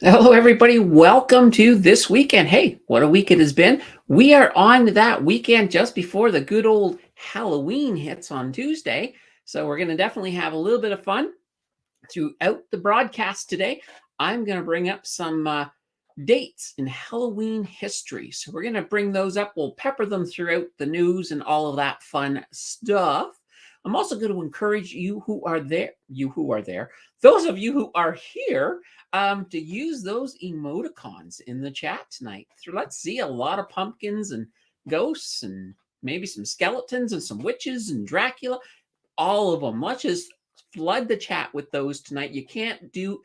Hello, everybody. Welcome to this weekend. Hey, what a week it has been. We are on that weekend just before the good old Halloween hits on Tuesday. So we're going to definitely have a little bit of fun throughout the broadcast today. I'm going to bring up some dates in Halloween history. So we're going to bring those up. We'll pepper them throughout the news and all of that fun stuff. I'm also going to encourage those of you who are here, to use those emoticons in the chat tonight. So let's see a lot of pumpkins and ghosts and maybe some skeletons and some witches and Dracula, all of them. Let's just flood the chat with those tonight. You can't do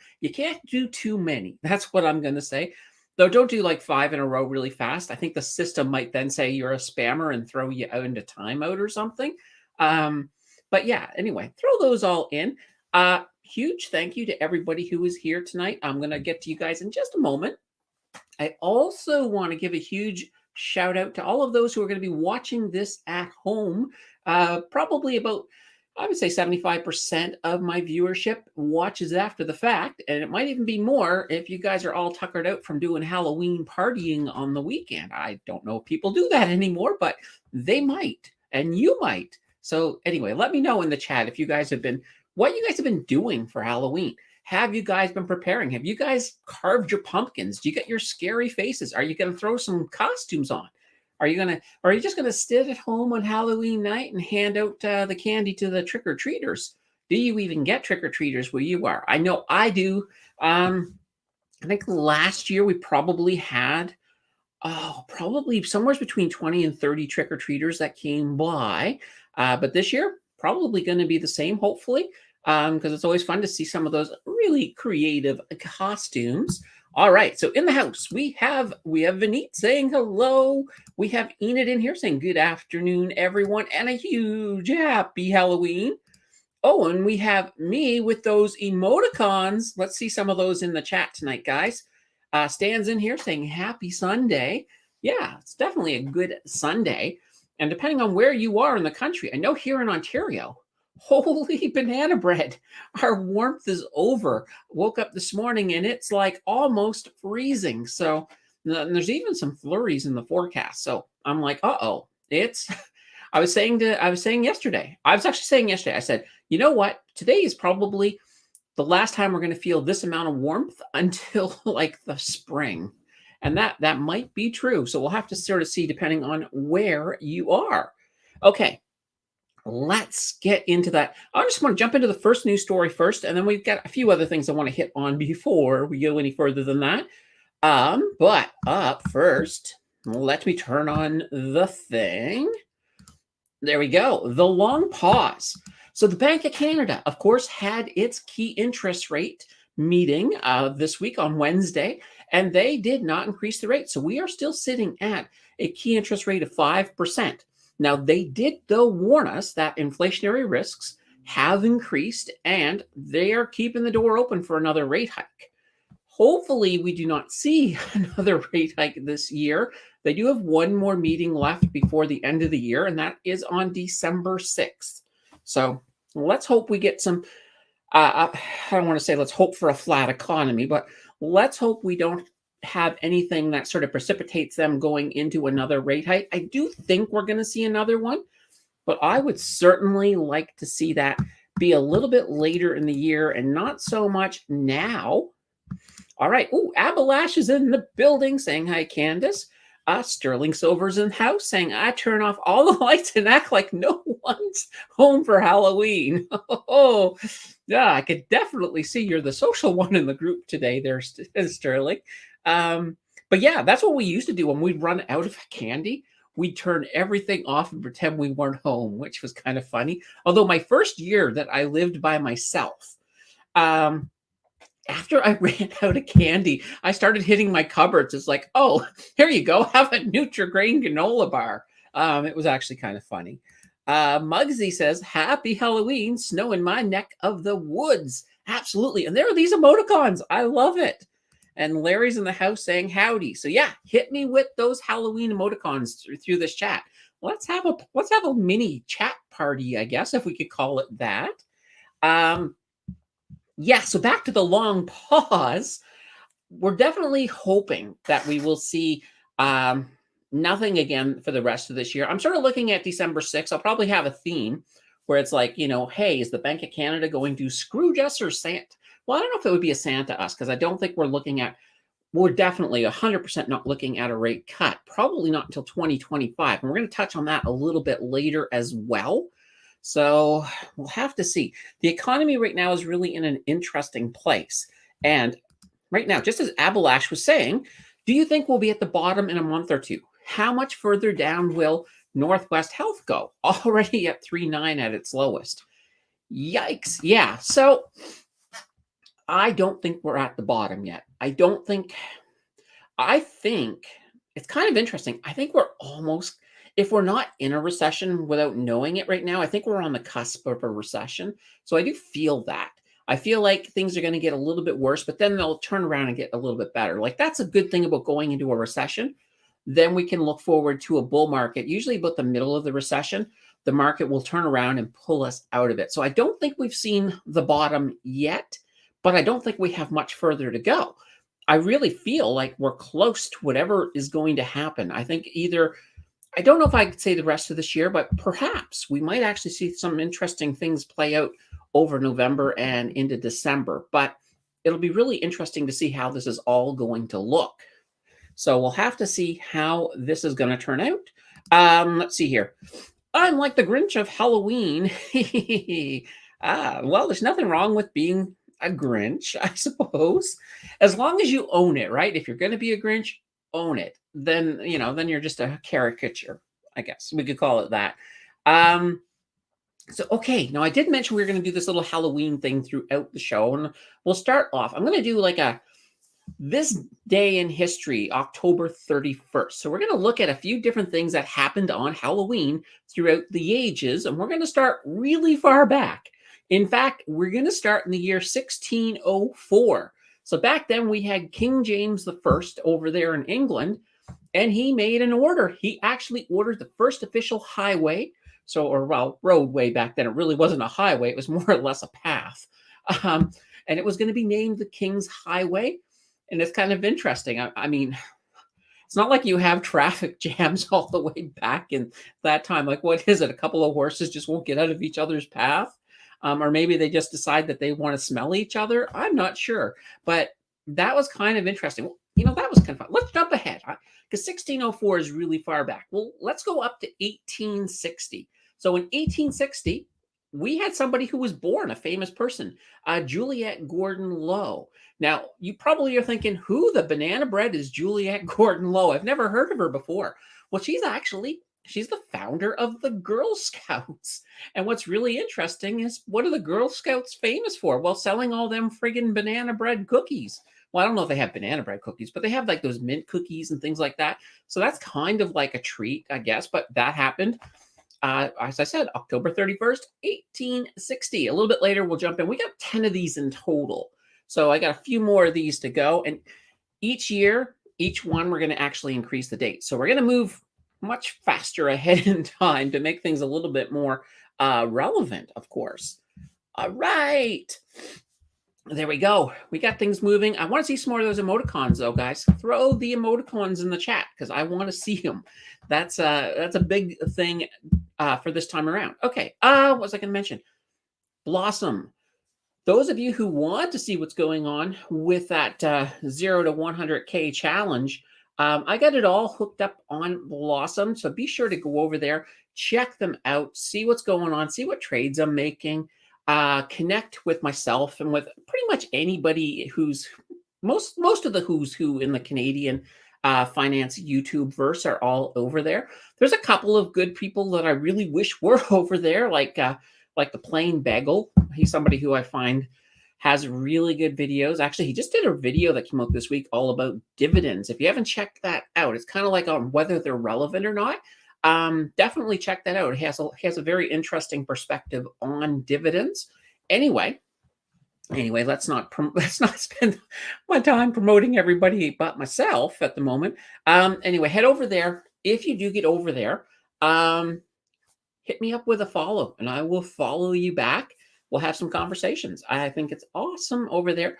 too many. That's what I'm going to say. Though don't do like 5 in a row really fast. I think the system might then say you're a spammer and throw you out into timeout or something. But yeah, anyway, throw those all in. Huge thank you to everybody who is here tonight. I'm going to get to you guys in just a moment. I also want to give a huge shout out to all of those who are going to be watching this at home. Probably about, I would say 75% of my viewership watches after the fact, and it might even be more if you guys are all tuckered out from doing Halloween partying on the weekend. I don't know if people do that anymore, but they might, and you might. So anyway, let me know in the chat if you guys have been, what you guys have been doing for Halloween. Have you guys been preparing? Have you guys carved your pumpkins? Do you get your scary faces? Are you going to throw some costumes on? Are you just gonna sit at home on Halloween night and hand out the candy to the trick-or-treaters? Do you even get trick-or-treaters where you are? I know I do. I think last year we probably had, probably somewhere between 20 and 30 trick-or-treaters that came by. But this year, probably going to be the same, hopefully, because it's always fun to see some of those really creative costumes. All right, so in the house, we have Vineet saying hello. We have Enid in here saying good afternoon, everyone, and a huge happy Halloween. Oh, and we have me with those emoticons. Let's see some of those in the chat tonight, guys. Stan's in here saying happy Sunday. Yeah, it's definitely a good Sunday. And depending on where you are in the country, I know here in Ontario, holy banana bread, our warmth is over. Woke up this morning and it's like almost freezing. So there's even some flurries in the forecast. So I'm like, uh-oh, it's I was saying yesterday, I said, you know what? Today is probably the last time we're going to feel this amount of warmth until like the spring. And that might be true. So we'll have to sort of see depending on where you are. Okay, let's get into that. I just want to jump into the first news story first, and then we've got a few other things I want to hit on before we go any further than that. But up first, let me turn on the thing. There we go. The long pause. So the Bank of Canada, of course, had its key interest rate meeting this week on Wednesday, and they did not increase the rate. So we are still sitting at a key interest rate of 5%. Now, they did, though, warn us that inflationary risks have increased, and they are keeping the door open for another rate hike. Hopefully, we do not see another rate hike this year. They do have one more meeting left before the end of the year, and that is on December 6th. So let's hope we get some, I don't want to say let's hope for a flat economy, but let's hope we don't have anything that sort of precipitates them going into another rate hike. I do think we're going to see another one, but I would certainly like to see that be a little bit later in the year and not so much now. All right. Ooh, Abalash is in the building saying hi, Candace. Sterling Silver's in the house saying, I turn off all the lights and act like no one's home for Halloween. Oh, yeah, I could definitely see you're the social one in the group today there, Sterling. But yeah, that's what we used to do when we'd run out of candy. We'd turn everything off and pretend we weren't home, which was kind of funny. Although my first year that I lived by myself, after I ran out of candy, I started hitting my cupboards. It's like, oh, here you go. Have a Nutri-Grain granola bar. It was actually kind of funny. Muggsy says, happy Halloween, snow in my neck of the woods. Absolutely. And there are these emoticons. I love it. And Larry's in the house saying howdy. So yeah, hit me with those Halloween emoticons through this chat. Let's have a mini chat party, I guess, if we could call it that. Yeah, so back to the long pause. we're definitely hoping that we will see nothing again for the rest of this year. I'm sort of looking at December 6th. I'll probably have a theme where it's like, hey, is the Bank of Canada going to Scrooge us or Santa? Well, I don't know if it would be a Santa us, because I don't think we're definitely 100% not looking at a rate cut, probably not until 2025. And we're going to touch on that a little bit later as well. So we'll have to see. The economy right now is really in an interesting place. And right now, just as Abalash was saying, do you think we'll be at the bottom in a month or two? How much further down will Northwest Health go? Already at 3.9 at its lowest. Yikes. Yeah. So I don't think we're at the bottom yet. I think it's kind of interesting. I think we're almost, if we're not in a recession without knowing it right now, I think we're on the cusp of a recession. So I do feel that. I feel like things are going to get a little bit worse, but then they'll turn around and get a little bit better. Like, that's a good thing about going into a recession. Then we can look forward to a bull market. Usually about the middle of the recession, the market will turn around and pull us out of it. So I don't think we've seen the bottom yet, but I don't think we have much further to go. I really feel like we're close to whatever is going to happen. I think I don't know if I could say the rest of this year, but perhaps we might actually see some interesting things play out over November and into December. But it'll be really interesting to see how this is all going to look. So we'll have to see how this is going to turn out. Let's see here. I'm like the Grinch of Halloween. Well, there's nothing wrong with being a Grinch, I suppose, as long as you own it, right? If you're going to be a Grinch, own it. Then, then you're just a caricature, I guess we could call it that. So, okay, now I did mention we were going to do this little Halloween thing throughout the show, and we'll start off. I'm going to do like this day in history, October 31st. So we're going to look at a few different things that happened on Halloween throughout the ages, and we're going to start really far back. In fact, we're going to start in the year 1604. So back then we had King James I over there in England, and he made an order. He actually ordered the first official highway. Roadway back then. It really wasn't a highway. It was more or less a path. And it was going to be named the King's Highway. And it's kind of interesting. I mean, it's not like you have traffic jams all the way back in that time. Like, what is it? A couple of horses just won't get out of each other's path? Or maybe they just decide that they want to smell each other. I'm not sure. But that was kind of interesting. That was kind of fun. Let's jump ahead, because 1604 is really far back. Well, let's go up to 1860. So in 1860, we had somebody who was born, a famous person, Juliette Gordon Low. Now, you probably are thinking, who the banana bread is Juliette Gordon Low? I've never heard of her before. Well, she's the founder of the Girl Scouts. And what's really interesting is, what are the Girl Scouts famous for? Well, selling all them friggin' banana bread cookies. Well, I don't know if they have banana bread cookies, but they have like those mint cookies and things like that. So that's kind of like a treat, I guess. But that happened, as I said, October 31st, 1860. A little bit later, we'll jump in. We got 10 of these in total. So I got a few more of these to go. And each year, each one, we're going to actually increase the date. So we're going to move much faster ahead in time to make things a little bit more relevant, of course. All right. There we go. We got things moving. I want to see some more of those emoticons, though, guys. Throw the emoticons in the chat because I want to see them. That's a big thing for this time around. Okay. What was I going to mention? Blossom. Those of you who want to see what's going on with that 0 to 100K challenge, I got it all hooked up on Blossom. So be sure to go over there, check them out, see what's going on, see what trades I'm making. Connect with myself and with pretty much anybody who's most of the who's who in the Canadian finance YouTube verse are all over there. There's a couple of good people that I really wish were over there, like the Plain Bagel. He's somebody who I find has really good videos. Actually, he just did a video that came out this week all about dividends. If you haven't checked that out, it's kind of like on whether they're relevant or not. Definitely check that out. He has a very interesting perspective on dividends. Anyway, let's not spend my time promoting everybody but myself at the moment. Anyway, head over there. If you do get over there, hit me up with a follow, and I will follow you back. we'll have some conversations. I think it's awesome over there.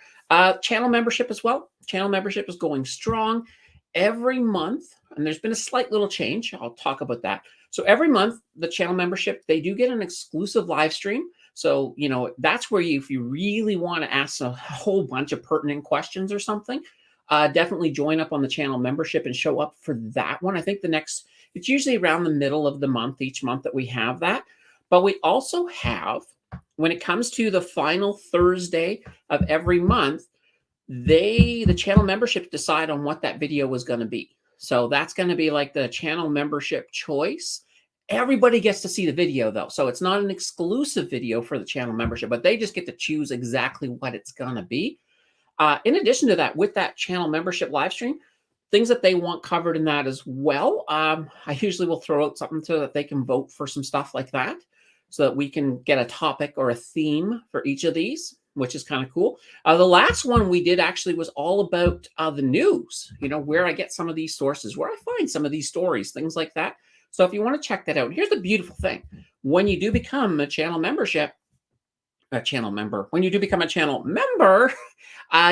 Channel membership as well. Channel membership is going strong every month, and there's been a slight little change. I'll talk about that. So every month, the channel membership, they do get an exclusive live stream. So, that's where if you really want to ask a whole bunch of pertinent questions or something, definitely join up on the channel membership and show up for that one. I think it's usually around the middle of the month, each month that we have that. But we also have, when it comes to the final Thursday of every month, the channel membership decide on what that video was going to be. So that's going to be like the channel membership choice. Everybody gets to see the video though. So it's not an exclusive video for the channel membership, but they just get to choose exactly what it's going to be. In addition to that, with that channel membership live stream, things that they want covered in that as well. I usually will throw out something so that they can vote for some stuff like that, so that we can get a topic or a theme for each of these, which is kind of cool. The last one we did actually was all about the news, where I get some of these sources, where I find some of these stories, things like that. So if you want to check that out, here's the beautiful thing. When you do become a channel member, when you do become a channel member,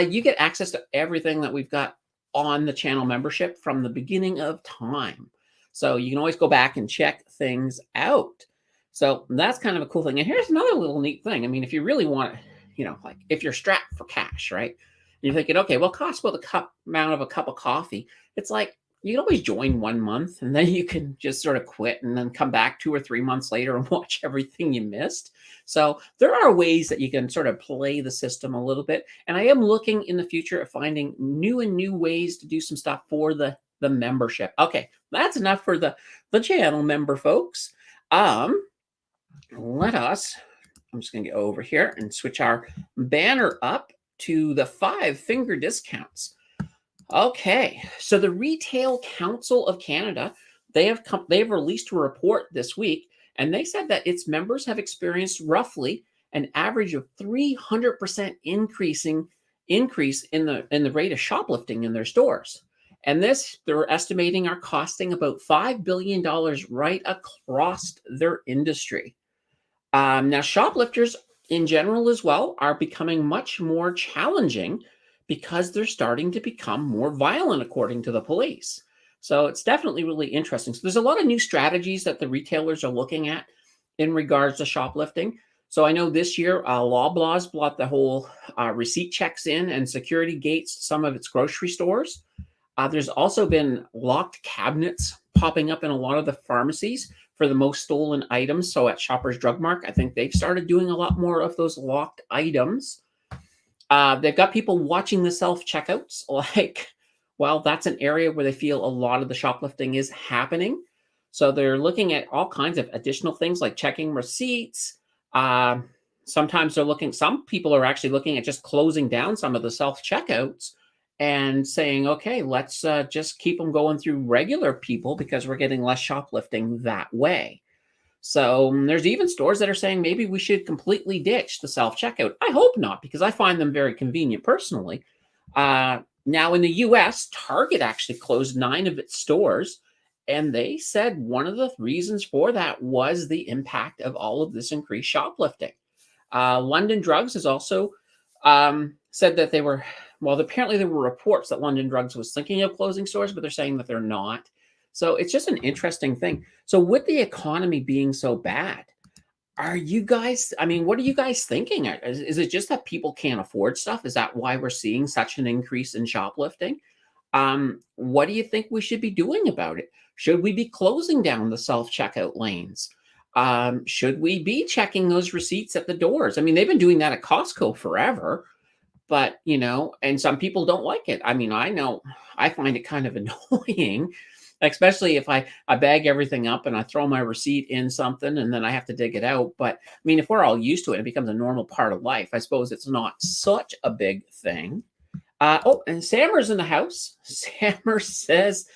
you get access to everything that we've got on the channel membership from the beginning of time. So you can always go back and check things out. So that's kind of a cool thing. And here's another little neat thing. I mean, if you really want to, like if you're strapped for cash, right? And you're thinking, okay, well, it costs about the amount of a cup of coffee. It's like, you can always join 1 month and then you can just sort of quit and then come back 2 or 3 months later and watch everything you missed. So there are ways that you can sort of play the system a little bit. And I am looking in the future at finding new ways to do some stuff for the membership. Okay, that's enough for the channel member folks. I'm just going to go over here and switch our banner up to the 5-finger discounts. Okay, so the Retail Council of Canada, they have released a report this week, and they said that its members have experienced roughly an average of 300% increase in the rate of shoplifting in their stores. And this, they're estimating, are costing about $5 billion right across their industry. Now, shoplifters in general as well are becoming much more challenging because they're starting to become more violent, according to the police. So it's definitely really interesting. So there's a lot of new strategies that the retailers are looking at in regards to shoplifting. So I know this year, Loblaws brought the whole receipt checks in and security gates to some of its grocery stores. There's also been locked cabinets popping up in a lot of the pharmacies for the most stolen items. So at Shoppers Drug Mart, I think they've started doing a lot more of those locked items. They've got people watching the self-checkouts. That's an area where they feel a lot of the shoplifting is happening. So they're looking at all kinds of additional things like checking receipts. Sometimes some people are actually looking at just closing down some of the self-checkouts and saying, okay, let's just keep them going through regular people because we're getting less shoplifting that way. So there's even stores that are saying maybe we should completely ditch the self-checkout. I hope not, because I find them very convenient personally. Now in the US, Target actually closed 9 of its stores, and they said one of the reasons for that was the impact of all of this increased shoplifting. London Drugs has also said that apparently there were reports that London Drugs was thinking of closing stores, but they're saying that they're not. So it's just an interesting thing. So with the economy being so bad, what are you guys thinking? Is it just that people can't afford stuff? Is that why we're seeing such an increase in shoplifting? What do you think we should be doing about it? Should we be closing down the self-checkout lanes? Should we be checking those receipts at the doors? I mean, they've been doing that at Costco forever, but, and some people don't like it. I mean, I know I find it kind of annoying, especially if I bag everything up and I throw my receipt in something and then I have to dig it out. But I mean, if we're all used to it, it becomes a normal part of life. I suppose it's not such a big thing. And Sammer's in the house. Sammer says,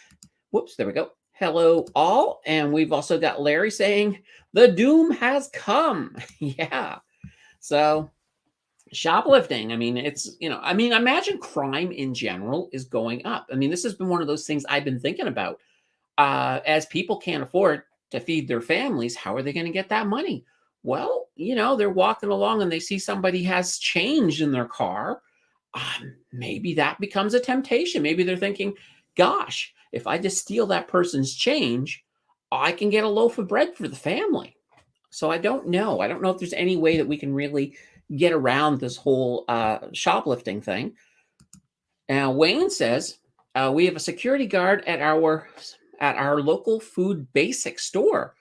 whoops, there we go. Hello, all. And we've also got Larry saying, the doom has come. Yeah. So shoplifting, I mean, imagine crime in general is going up. I mean, this has been one of those things I've been thinking about. As people can't afford to feed their families, how are they going to get that money? Well, they're walking along and they see somebody has change in their car, maybe that becomes a temptation. Maybe they're thinking, gosh, if I just steal that person's change, I can get a loaf of bread for the family. So I don't know. I don't know if there's any way that we can really get around this whole shoplifting thing. Now, Wayne says, we have a security guard at our local food basic store.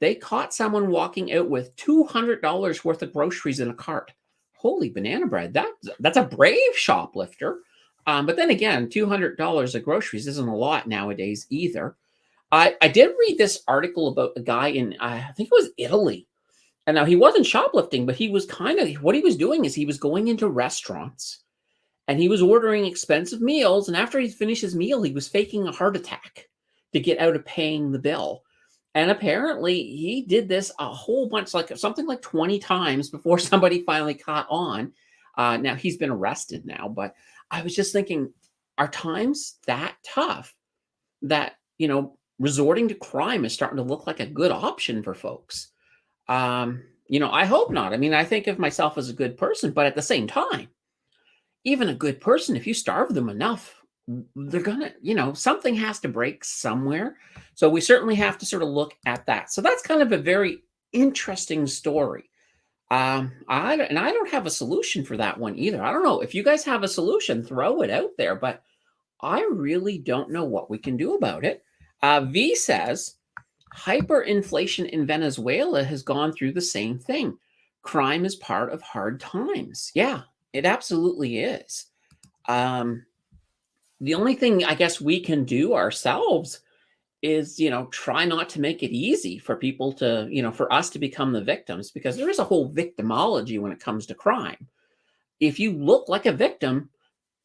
They caught someone walking out with $200 worth of groceries in a cart. Holy banana bread. That's a brave shoplifter. But then again, $200 of groceries isn't a lot nowadays either. I did read this article about a guy in, I think it was Italy. And now he wasn't shoplifting, but he was what he was doing is he was going into restaurants and he was ordering expensive meals. And after he finished his meal, he was faking a heart attack to get out of paying the bill. And apparently he did this a whole bunch, like something like 20 times before somebody finally caught on. Now he's been arrested now, but I was just thinking, are times that tough that, resorting to crime is starting to look like a good option for folks? I hope not. I mean, I think of myself as a good person, but at the same time, even a good person, if you starve them enough, they're gonna, something has to break somewhere. So we certainly have to sort of look at that. So that's kind of a very interesting story. I don't have a solution for that one either. I don't know if you guys have a solution, throw it out there, but I really don't know what we can do about it. V says, hyperinflation in Venezuela has gone through the same thing. Crime is part of hard times. Yeah, it absolutely is. The only thing I guess we can do ourselves is, try not to make it easy for people to, for us to become the victims, because there is a whole victimology when it comes to crime. If you look like a victim,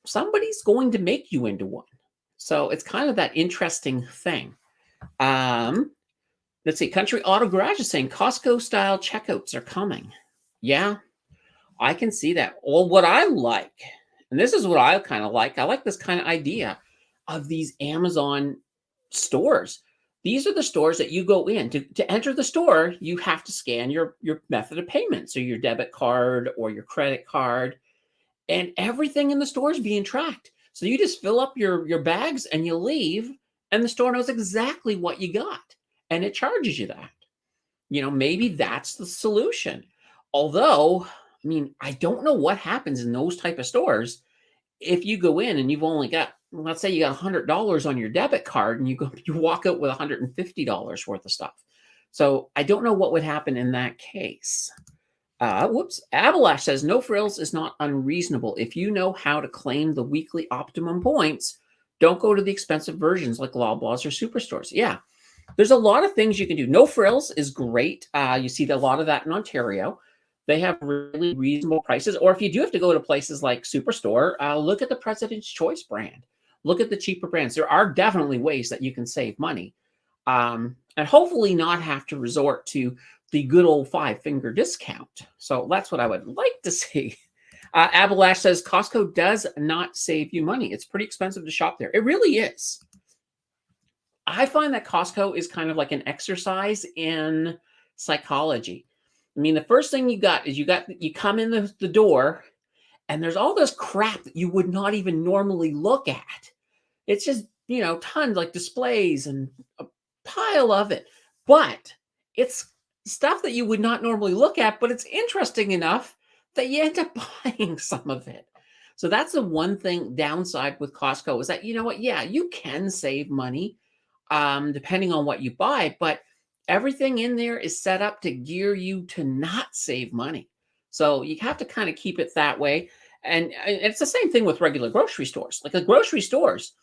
somebody's going to make you into one. So it's kind of that interesting thing. Let's see. Country Auto Garage is saying Costco style checkouts are coming. Yeah, I can see that. Well, what I like, and this is what I kind of like, I like this kind of idea of these Amazon stores. These are the stores that you go in to enter the store. You have to scan your method of payment. So your debit card or your credit card, and everything in the store is being tracked. So you just fill up your bags and you leave, and the store knows exactly what you got, and it charges you that. Maybe that's the solution. Although, I mean, I don't know what happens in those type of stores if you go in and you've only got, let's say you got $100 on your debit card and you walk out with $150 worth of stuff. So I don't know what would happen in that case. Abalash says, no frills is not unreasonable. If you know how to claim the weekly optimum points, don't go to the expensive versions like Loblaws or Superstores. Yeah, there's a lot of things you can do. No frills is great. You see a lot of that in Ontario. They have really reasonable prices. Or if you do have to go to places like Superstore, look at the President's Choice brand. Look at the cheaper brands. There are definitely ways that you can save money. And hopefully not have to resort to the good old 5-finger discount. So that's what I would like to see. Abalash says, Costco does not save you money. It's pretty expensive to shop there. It really is. I find that Costco is kind of like an exercise in psychology. I mean, the first thing you got is you come in the door and there's all this crap that you would not even normally look at. It's just, tons like displays and a pile of it. But it's stuff that you would not normally look at, but it's interesting enough that you end up buying some of it. So that's the one thing downside with Costco is that, yeah, you can save money depending on what you buy, but everything in there is set up to gear you to not save money. So you have to kind of keep it that way. And it's the same thing with regular grocery stores. Like the grocery stores,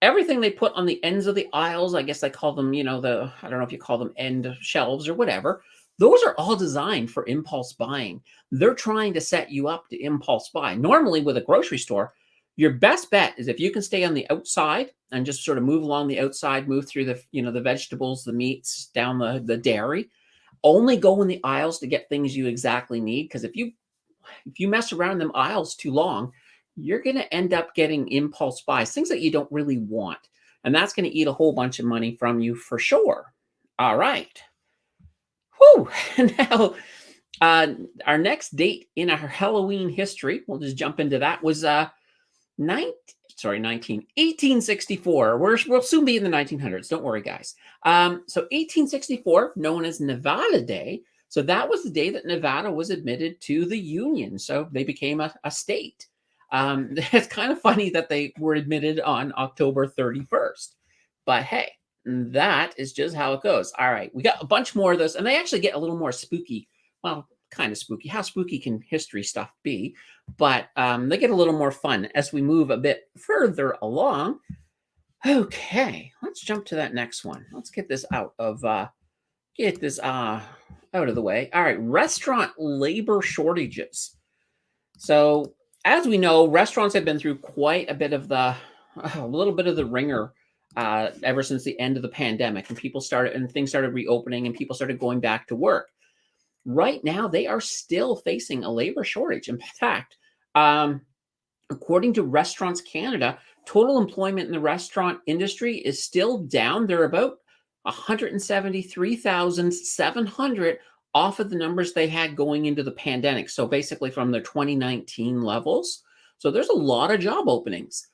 everything they put on the ends of the aisles, I guess they call them, I don't know if you call them end shelves or whatever. Those are all designed for impulse buying. They're trying to set you up to impulse buy. Normally with a grocery store, your best bet is if you can stay on the outside and just sort of move along the outside, move through the, the vegetables, the meats, down the dairy, only go in the aisles to get things you exactly need. Because if you mess around them aisles too long, you're going to end up getting impulse buys, things that you don't really want. And that's going to eat a whole bunch of money from you for sure. All right. Whew. Now, Our next date in our Halloween history, we'll just jump into that, was 1864. We'll soon be in the 1900s. Don't worry, guys. So 1864, known as Nevada Day. So that was the day that Nevada was admitted to the Union. So they became a state. It's kind of funny that they were admitted on October 31st. But hey, that is just how it goes. All right, we got a bunch more of those, and they actually get a little more spooky. Well, kind of spooky. How spooky can history stuff be? But they get a little more fun as we move a bit further along. Okay, let's jump to that next one. Let's get this out of the way. All right, restaurant labor shortages. So as we know, restaurants have been through quite a little bit of the ringer ever since the end of the pandemic, and things started reopening, and people started going back to work. Right now, they are still facing a labor shortage. In fact, according to Restaurants Canada, total employment in the restaurant industry is still down. They're about 173,700 off of the numbers they had going into the pandemic. So basically from the 2019 levels. So there's a lot of job openings.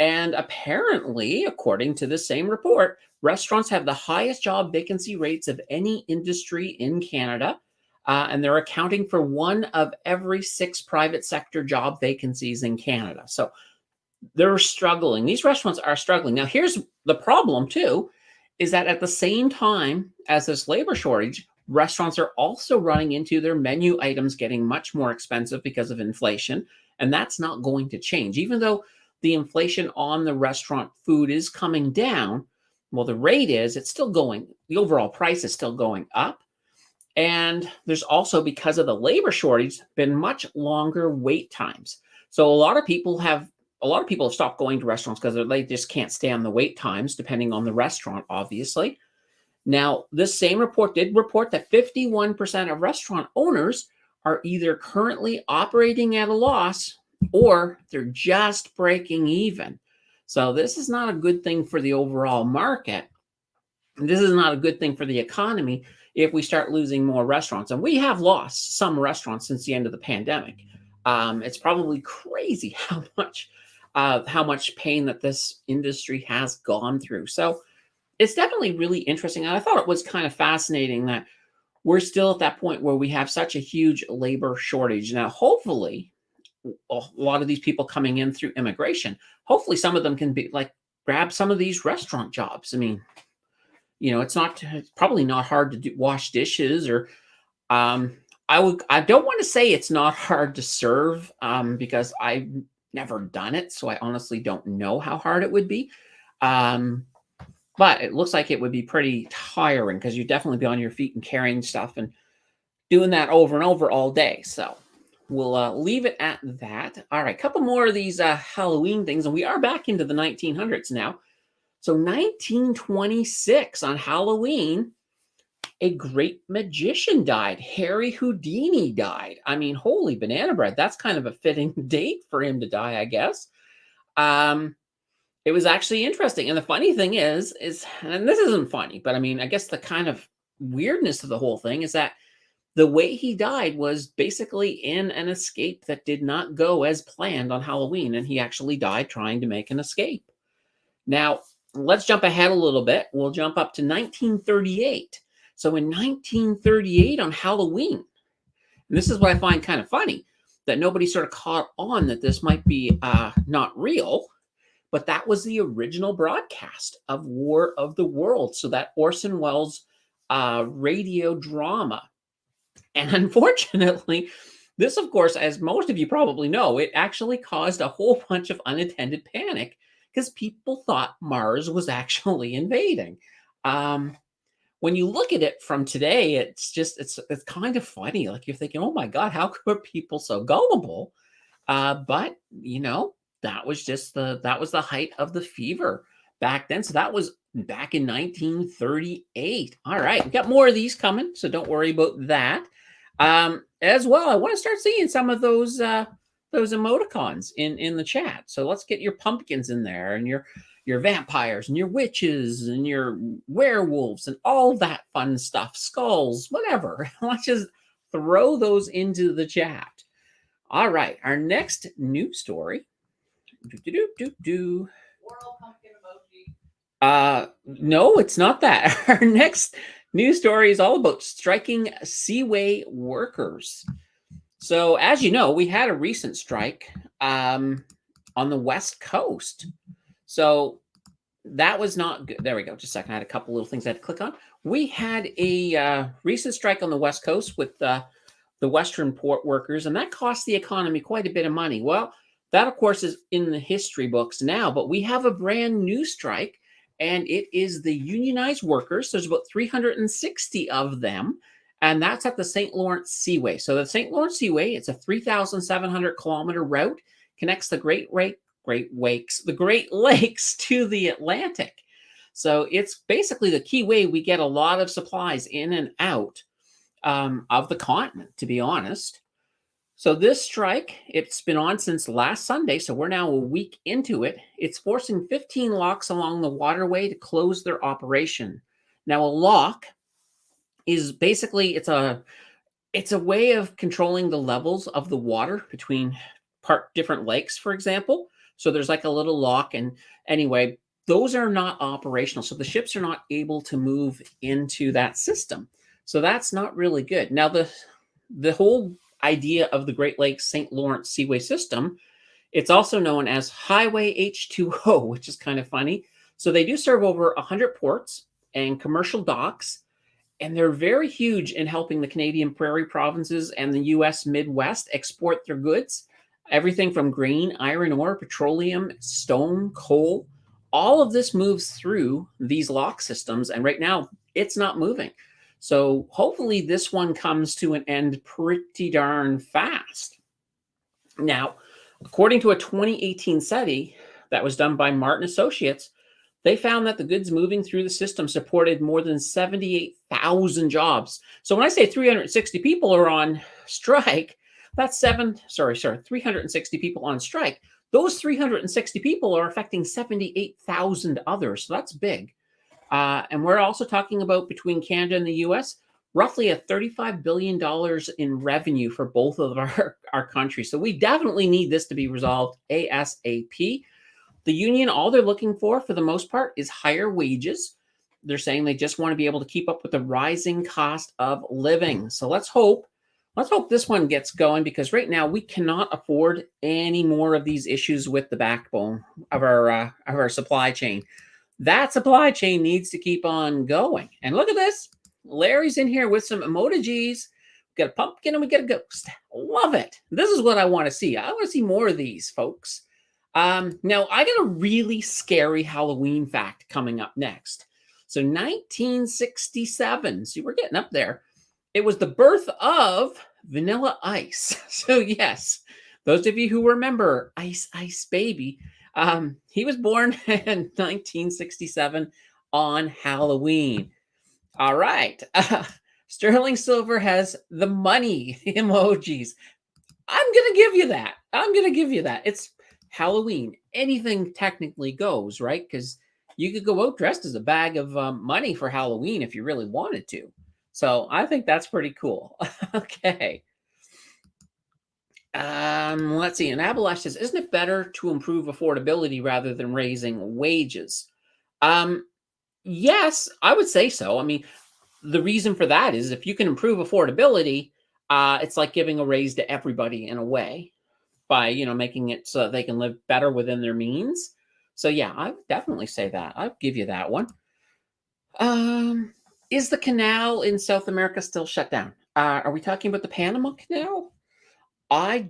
And apparently, according to the same report, restaurants have the highest job vacancy rates of any industry in Canada. And they're accounting for 1 of every 6 private sector job vacancies in Canada. So they're struggling. These restaurants are struggling. Now, here's the problem, too, is that at the same time as this labor shortage, restaurants are also running into their menu items getting much more expensive because of inflation. And that's not going to change. Even though the inflation on the restaurant food is coming down, well, it's still going, the overall price is still going up. And there's also, because of the labor shortage, been much longer wait times. So a lot of people have stopped going to restaurants because they just can't stand the wait times, depending on the restaurant, obviously. Now, this same report did report that 51% of restaurant owners are either currently operating at a loss or they're just breaking even. So this is not a good thing for the overall market. This is not a good thing for the economy if we start losing more restaurants. And we have lost some restaurants since the end of the pandemic. It's probably crazy how much pain that this industry has gone through. So it's definitely really interesting. And I thought it was kind of fascinating that we're still at that point where we have such a huge labor shortage. Now, hopefully, a lot of these people coming in through immigration, hopefully some of them can grab some of these restaurant jobs. I mean, it's probably not hard to wash dishes, or I don't want to say it's not hard to serve, because I've never done it, so I honestly don't know how hard it would be. But it looks like it would be pretty tiring, because you'd definitely be on your feet and carrying stuff and doing that over and over all day. So we'll leave it at that. All right, a couple more of these Halloween things, and we are back into the 1900s now. So 1926, on Halloween, a great magician died. Harry Houdini died. I mean, holy banana bread. That's kind of a fitting date for him to die, I guess. It was actually interesting. And the funny thing is, and this isn't funny, but I mean, I guess the kind of weirdness of the whole thing is that the way he died was basically in an escape that did not go as planned on Halloween. And he actually died trying to make an escape. Now, let's jump ahead a little bit. We'll jump up to 1938. So in 1938 on Halloween, and this is what I find kind of funny, that nobody sort of caught on that this might be not real, but that was the original broadcast of War of the Worlds. So that Orson Welles radio drama. And unfortunately, this, of course, as most of you probably know, it actually caused a whole bunch of unattended panic because people thought Mars was actually invading. When you look at it from today, it's kind of funny. Like, you're thinking, oh my God, how could people so gullible? But that was the height of the fever back then. So that was back in 1938. All right, we got more of these coming, so don't worry about that. As well, I want to start seeing some of those emoticons in the chat. So let's get your pumpkins in there, and your vampires and your witches and your werewolves and all that fun stuff, skulls, whatever. Let's just throw those into the chat. All right, our next news story. Oral pumpkin emoji. No, it's not that. Our next news story is all about striking Seaway workers. So, as you know, we had a recent strike on the West Coast. So that was not good. There we go. Just a second. I had a couple little things I had to click on. We had a recent strike on the West Coast with the Western port workers, and that cost the economy quite a bit of money. Well, that, of course, is in the history books now, but we have a brand new strike, and it is the unionized workers. There's about 360 of them, and that's at the St. Lawrence Seaway. So the St. Lawrence Seaway, it's a 3,700 kilometer route, connects the Great Lakes to the Atlantic. So it's basically the key way we get a lot of supplies in and out of the continent, to be honest. So this strike, it's been on since last Sunday, so we're now a week into it. It's forcing 15 locks along the waterway to close their operation. Now, a lock is basically, it's a way of controlling the levels of the water between different lakes, for example. So there's like a little lock, and anyway, those are not operational. So the ships are not able to move into that system. So that's not really good. Now, the whole idea of the Great Lakes St. Lawrence Seaway system, it's also known as Highway H2O, which is kind of funny. So they do serve over 100 ports and commercial docks, and they're very huge in helping the Canadian prairie provinces and the U.S. Midwest export their goods. Everything from grain, iron ore, petroleum, stone, coal, all of this moves through these lock systems, and right now it's not moving. So hopefully this one comes to an end pretty darn fast. Now, according to a 2018 study that was done by Martin Associates, they found that the goods moving through the system supported more than 78,000 jobs. So when I say 360 people are on strike, that's 360 people on strike. Those 360 people are affecting 78,000 others. So that's big. And we're also talking about, between Canada and the US, roughly a $35 billion in revenue for both of our countries. So we definitely need this to be resolved ASAP. The union, all they're looking for the most part, is higher wages. They're saying they just want to be able to keep up with the rising cost of living. So let's hope this one gets going, because right now we cannot afford any more of these issues with the backbone of our supply chain. That supply chain needs to keep on going. And look at this. Larry's in here with some emojis. We got a pumpkin and we got a ghost. Love it. This is what I want to see. I want to see more of these, folks. Now, I got a really scary Halloween fact coming up next. So 1967. See, we're getting up there. It was the birth of Vanilla Ice. So yes, those of you who remember Ice Ice Baby, he was born in 1967 on Halloween. All right. Sterling Silver has the money emojis. I'm going to give you that. It's Halloween. Anything technically goes, right? Because you could go out dressed as a bag of money for Halloween if you really wanted to. So I think that's pretty cool. Okay. Let's see. And Abalash says, isn't it better to improve affordability rather than raising wages? Yes, I would say so. I mean, the reason for that is if you can improve affordability, it's like giving a raise to everybody in a way by, making it so that they can live better within their means. So yeah, I would definitely say that. I'll give you that one. Is the canal in South America still shut down? Are we talking about the Panama Canal? I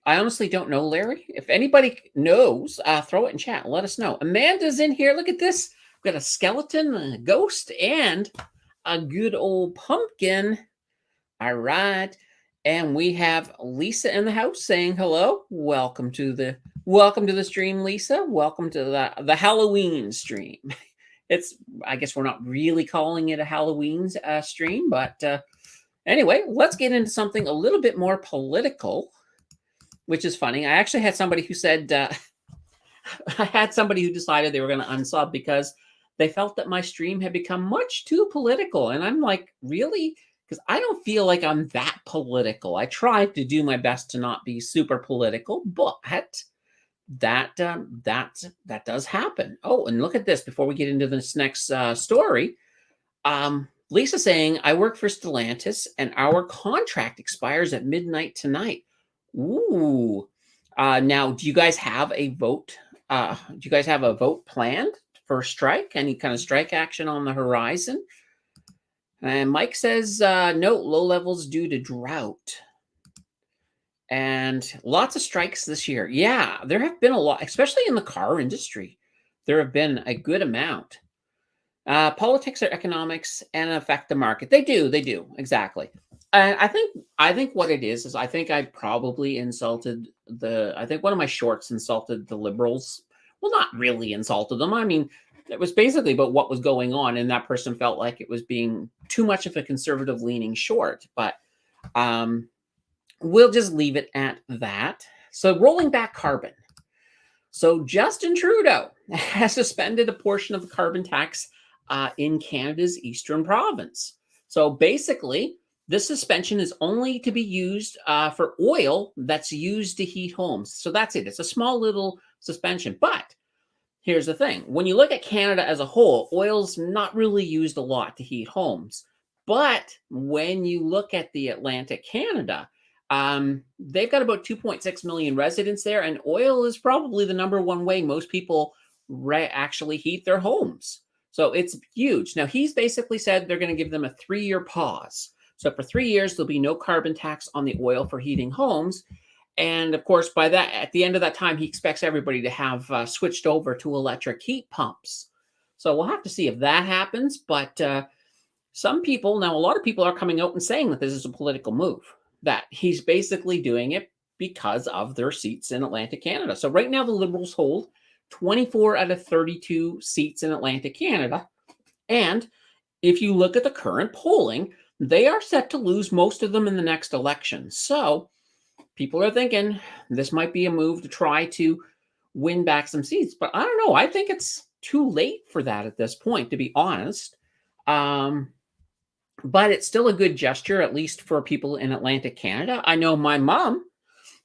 honestly don't know, Larry. If anybody knows, throw it in chat. Let us know. Amanda's in here. Look at this. We've got a skeleton, a ghost, and a good old pumpkin. All right. And we have Lisa in the house saying hello. Welcome to the stream, Lisa. Welcome to the Halloween stream. I guess we're not really calling it a Halloween stream, but anyway, let's get into something a little bit more political, which is funny. I actually had somebody who said, I had somebody who decided they were going to unsub because they felt that my stream had become much too political. And I'm like, really? because I don't feel like I'm that political. I try to do my best to not be super political, but that does happen. Oh, and look at this before we get into this next story. Lisa saying, I work for Stellantis and our contract expires at midnight tonight. Ooh. Now, do you guys have a vote? Do you guys have a vote planned for strike? Any kind of strike action on the horizon? And Mike says, note low levels due to drought. And lots of strikes this year. Yeah, there have been a lot, especially in the car industry. There have been a good amount. Politics or economics and affect the market. They do, exactly. And I think what it is I think I probably insulted I think one of my shorts insulted the liberals. Well, not really insulted them. I mean, it was basically about what was going on, and that person felt like it was being too much of a conservative leaning short. But we'll just leave it at that. So rolling back carbon. So Justin Trudeau has suspended a portion of the carbon tax in Canada's eastern province. So basically, this suspension is only to be used for oil that's used to heat homes. So that's it. It's a small little suspension. But here's the thing. When you look at Canada as a whole, oil's not really used a lot to heat homes. But when you look at the Atlantic Canada, they've got about 2.6 million residents there, and oil is probably the number one way most people actually heat their homes. So it's huge. Now, he's basically said they're going to give them a 3-year pause. So for 3 years, there'll be no carbon tax on the oil for heating homes. And of course, by that, at the end of that time, he expects everybody to have switched over to electric heat pumps. So we'll have to see if that happens. But some people, now a lot of people are coming out and saying that this is a political move, that he's basically doing it because of their seats in Atlantic Canada. So right now, the Liberals hold 24 out of 32 seats in Atlantic Canada. And if you look at the current polling, they are set to lose most of them in the next election. So people are thinking this might be a move to try to win back some seats. But I don't know. I think it's too late for that at this point, to be honest. But it's still a good gesture, at least for people in Atlantic Canada. I know my mom,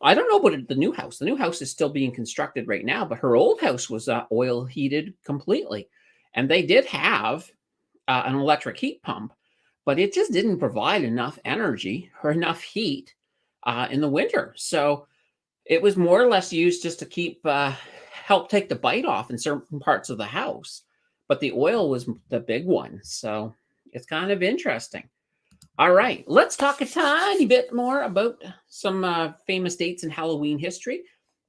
I don't know about the new house. The new house is still being constructed right now, but her old house was oil heated completely. And they did have an electric heat pump, but it just didn't provide enough energy or enough heat in the winter. So it was more or less used just to keep help take the bite off in certain parts of the house. But the oil was the big one. So it's kind of interesting. All right, let's talk a tiny bit more about some famous dates in Halloween history.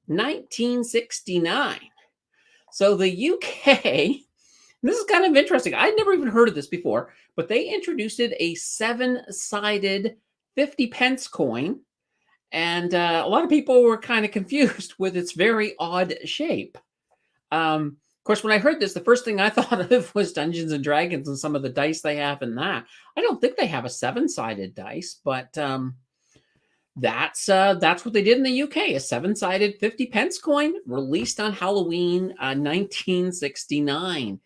1969. So the UK, this is kind of interesting. I'd never even heard of this before, but they introduced a 7-sided 50 pence coin. And a lot of people were kind of confused with its very odd shape. Of course, when I heard this, the first thing I thought of was Dungeons and Dragons and some of the dice they have in that. I don't think they have a 7-sided dice, but that's what they did in the UK. A 7-sided 50 pence coin released on Halloween 1969.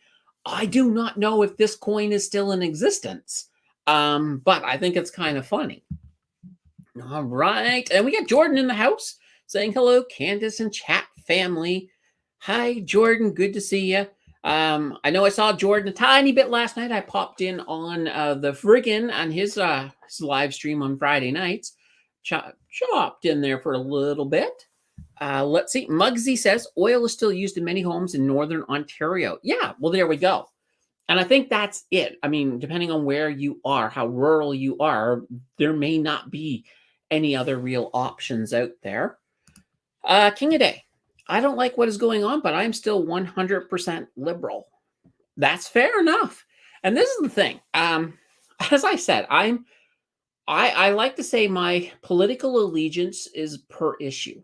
I do not know if this coin is still in existence, but I think it's kind of funny. All right, and we got Jordan in the house saying hello, Candace and chat family. Hi, Jordan. Good to see you. I know I saw Jordan a tiny bit last night. I popped in on the friggin' on his live stream on Friday nights. Chopped in there for a little bit. Let's see. Muggsy says oil is still used in many homes in Northern Ontario. Yeah, well, there we go. And I think that's it. I mean, depending on where you are, how rural you are, there may not be any other real options out there. King of Day. I don't like what is going on, but I'm still 100% liberal. That's fair enough. And this is the thing. As I said, I like to say my political allegiance is per issue.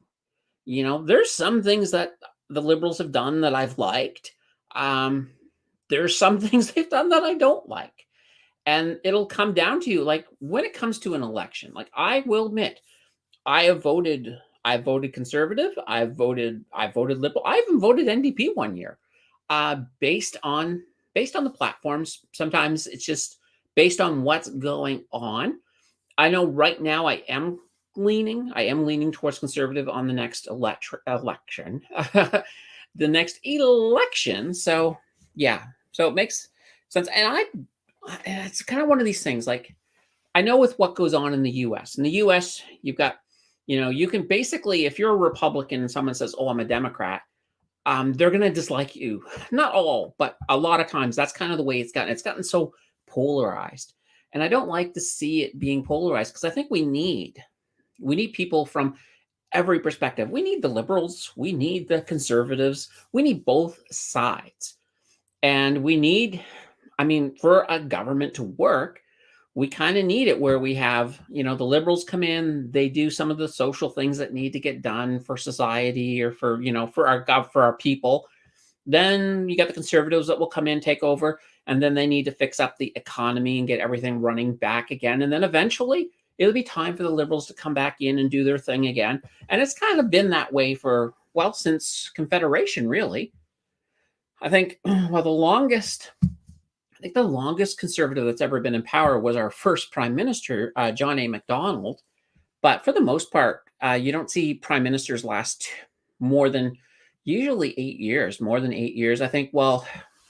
You know, there's some things that the liberals have done that I've liked. There's some things they've done that I don't like. And it'll come down to, like, when it comes to an election, like, I will admit, I voted conservative. I voted liberal. I even voted NDP one year, based on the platforms. Sometimes it's just based on what's going on. I know right now I am leaning towards conservative on the next election. The next election. So yeah. So it makes sense. And it's kind of one of these things like I know with what goes on in the US. In the US, you've got, you can basically, if you're a Republican and someone says, "Oh, I'm a Democrat," they're going to dislike you. Not all, but a lot of times that's kind of the way it's gotten. It's gotten so polarized. And I don't like to see it being polarized because I think we need people from every perspective. We need the liberals, we need the conservatives, we need both sides. And we need, I mean, for a government to work, we kind of need it where we have, the liberals come in, they do some of the social things that need to get done for society or for, for our people. Then you got the conservatives that will come in, take over, and then they need to fix up the economy and get everything running back again. And then eventually it'll be time for the liberals to come back in and do their thing again. And it's kind of been that way for, well, since Confederation, really. I think, well, the longest conservative that's ever been in power was our first prime minister, John A. Macdonald. But for the most part, you don't see prime ministers last more than usually 8 years, more than 8 years. I think, well,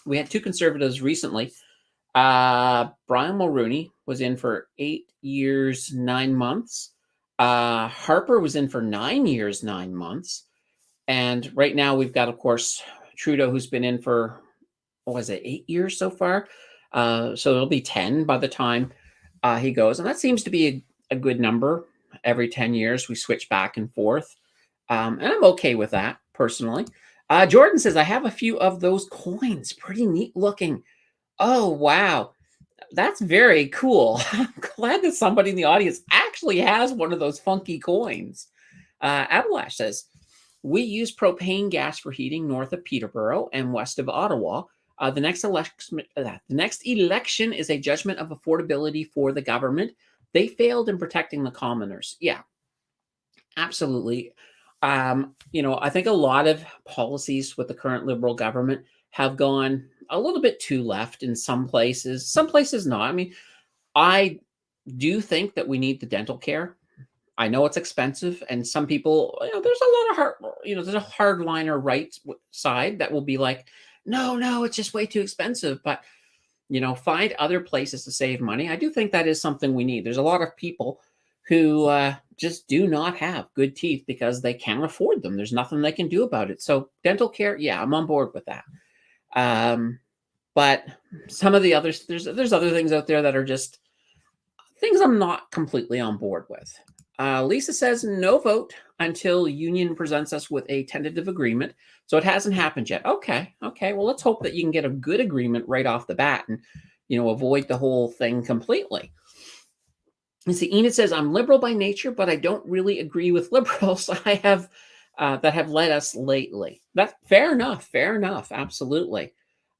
we had two conservatives recently. Brian Mulroney was in for 8 years, 9 months. Harper was in for 9 years, 9 months. And right now we've got, of course, Trudeau, who's been in for, what was it, 8 years so far? So it'll be 10 by the time he goes. And that seems to be a good number. Every 10 years, we switch back and forth. And I'm okay with that, personally. Jordan says, I have a few of those coins. Pretty neat looking. Oh, wow. That's very cool. I'm glad that somebody in the audience actually has one of those funky coins. Abalash says, we use propane gas for heating north of Peterborough and west of Ottawa. The next election is a judgment of affordability for the government. They failed in protecting the commoners. Yeah, absolutely. I think a lot of policies with the current Liberal government have gone a little bit too left in some places not. I mean, I do think that we need the dental care. I know it's expensive, and some people, there's a lot of there's a hardliner right side that will be like, no, it's just way too expensive. But, find other places to save money. I do think that is something we need. There's a lot of people who just do not have good teeth because they can't afford them. There's nothing they can do about it. So dental care, yeah, I'm on board with that. But some of the others, there's other things out there that are just things I'm not completely on board with. Lisa says no vote until union presents us with a tentative agreement. So it hasn't happened yet. Okay. Well, let's hope that you can get a good agreement right off the bat and, avoid the whole thing completely. And see, Enid says, I'm liberal by nature, but I don't really agree with liberals I have that have led us lately. That's fair enough. Absolutely.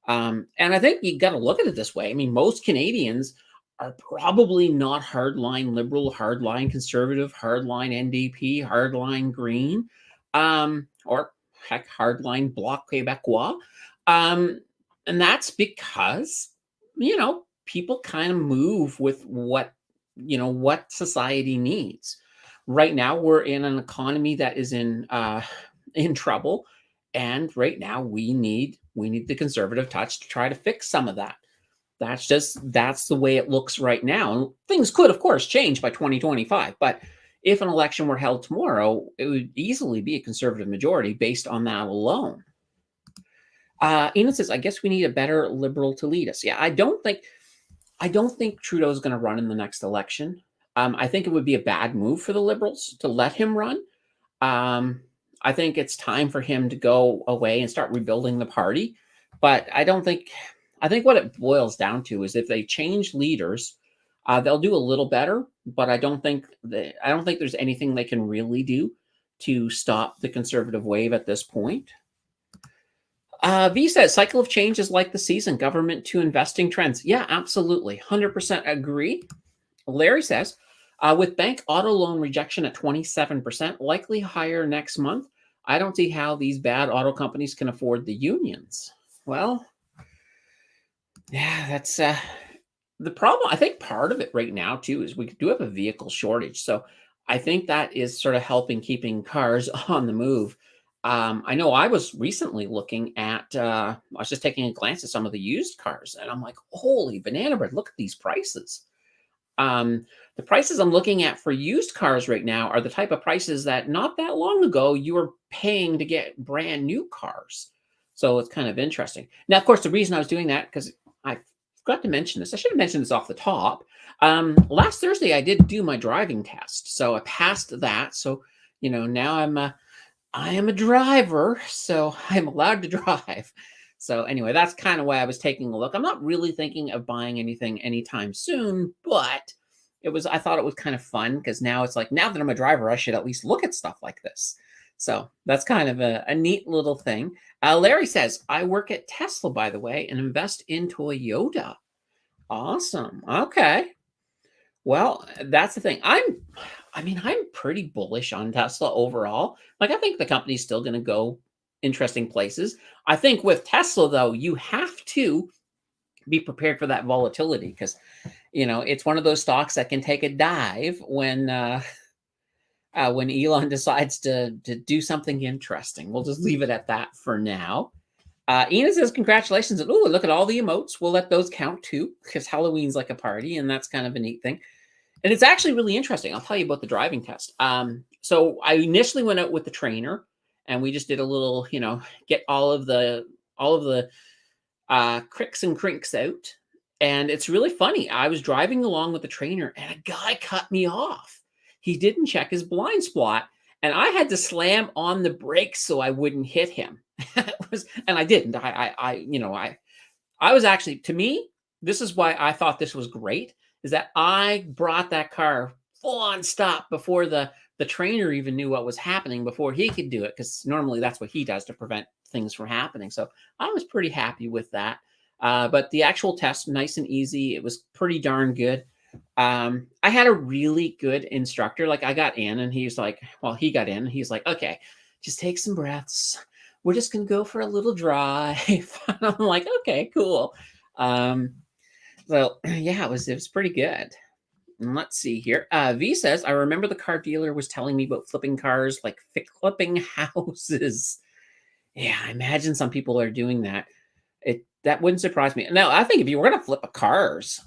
And I think you got to look at it this way. I mean, most Canadians are probably not hardline liberal, hardline conservative, hardline NDP, hardline Green, or heck, hardline Bloc Québécois. And that's because, people kind of move with what society needs. Right now, we're in an economy that is in trouble. And right now we need the conservative touch to try to fix some of that. That's the way it looks right now. And things could, of course, change by 2025. But if an election were held tomorrow, it would easily be a conservative majority based on that alone. Enid says, I guess we need a better liberal to lead us. Yeah, I don't think Trudeau is going to run in the next election. I think it would be a bad move for the Liberals to let him run. I think it's time for him to go away and start rebuilding the party. But I think what it boils down to is if they change leaders, they'll do a little better. But I don't think there's anything they can really do to stop the conservative wave at this point. V says, cycle of change is like the season, government to investing trends. Yeah, absolutely. 100% agree. Larry says, with bank auto loan rejection at 27%, likely higher next month, I don't see how these bad auto companies can afford the unions. Well, yeah, the problem, I think part of it right now too, is we do have a vehicle shortage. So I think that is sort of helping keeping cars on the move. I know I was recently looking at, I was just taking a glance at some of the used cars and I'm like, holy banana bread, look at these prices. Um, the prices I'm looking at for used cars right now are the type of prices that not that long ago you were paying to get brand new cars. So it's kind of interesting. Now, of course, the reason I was doing that, because I forgot to mention this, I should have mentioned this off the top. Last Thursday, I did do my driving test. So I passed that. So, now I am a driver, so I'm allowed to drive. So anyway, that's kind of why I was taking a look. I'm not really thinking of buying anything anytime soon, but I thought it was kind of fun because now it's like, now that I'm a driver, I should at least look at stuff like this. So that's kind of a neat little thing. Larry says, I work at Tesla, by the way, and invest in Toyota. Awesome. Okay. Well, that's the thing. I'm pretty bullish on Tesla overall. Like, I think the company's still going to go interesting places. I think with Tesla, though, you have to be prepared for that volatility because, it's one of those stocks that can take a dive when Elon decides to do something interesting. We'll just leave it at that for now. Ina says, congratulations. And, look at all the emotes. We'll let those count too, because Halloween's like a party, and that's kind of a neat thing. And it's actually really interesting. I'll tell you about the driving test. So I initially went out with the trainer, and we just did a little, get all of the cricks and crinks out. And it's really funny. I was driving along with the trainer, and a guy cut me off. He didn't check his blind spot, and I had to slam on the brakes so I wouldn't hit him. And I didn't. I was actually, to me, this is why I thought this was great, is that I brought that car full on stop before the trainer even knew what was happening, before he could do it, because normally that's what he does to prevent things from happening. So I was pretty happy with that. But the actual test, nice and easy. It was pretty darn good. I had a really good instructor. Like, I got in and he got in. He's like, okay, just take some breaths. We're just going to go for a little drive. I'm like, okay, cool. So yeah, it was pretty good. And let's see here. V says, I remember the car dealer was telling me about flipping cars, like flipping houses. Yeah, I imagine some people are doing that. That wouldn't surprise me. Now, I think if you were going to flip cars,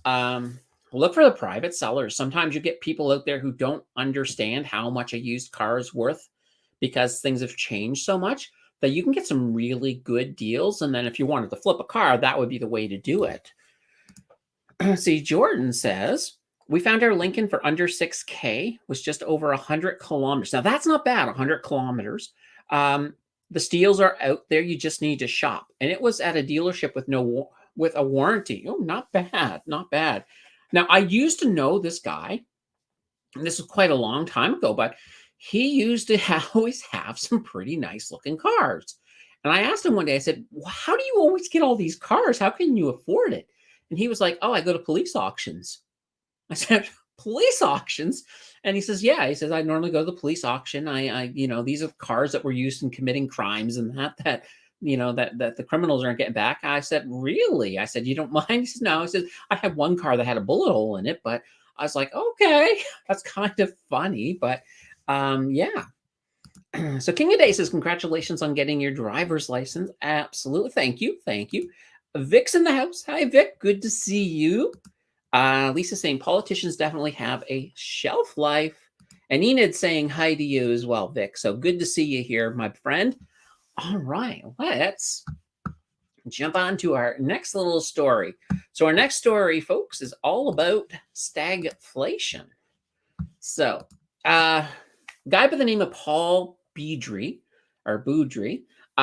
look for the private sellers. Sometimes you get people out there who don't understand how much a used car is worth because things have changed so much that you can get some really good deals. And then if you wanted to flip a car, that would be the way to do it. See, Jordan says, we found our Lincoln for under 6K, was just over 100 kilometers. Now, that's not bad, 100 kilometers. The steals are out there. You just need to shop. And it was at a dealership with a warranty. Oh, not bad, not bad. Now, I used to know this guy, and this was quite a long time ago, but he used to always have some pretty nice looking cars. And I asked him one day, I said, well, how do you always get all these cars? How can you afford it? And he was like, oh, I go to police auctions. I said, police auctions? And he says, yeah. He says, I normally go to the police auction. These are cars that were used in committing crimes and that the criminals aren't getting back. I said, really? I said, you don't mind? He says, no. He says, I had one car that had a bullet hole in it, but I was like, okay, that's kind of funny. But yeah. So King of Day says, congratulations on getting your driver's license. Absolutely. Thank you. Thank you. Vic's in the house. Hi, Vic. Good to see you. Lisa saying politicians definitely have a shelf life. And Enid saying hi to you as well, Vic. So good to see you here, my friend. All right, let's jump on to our next little story. So our next story, folks, is all about stagflation. So guy by the name of Paul Boudry,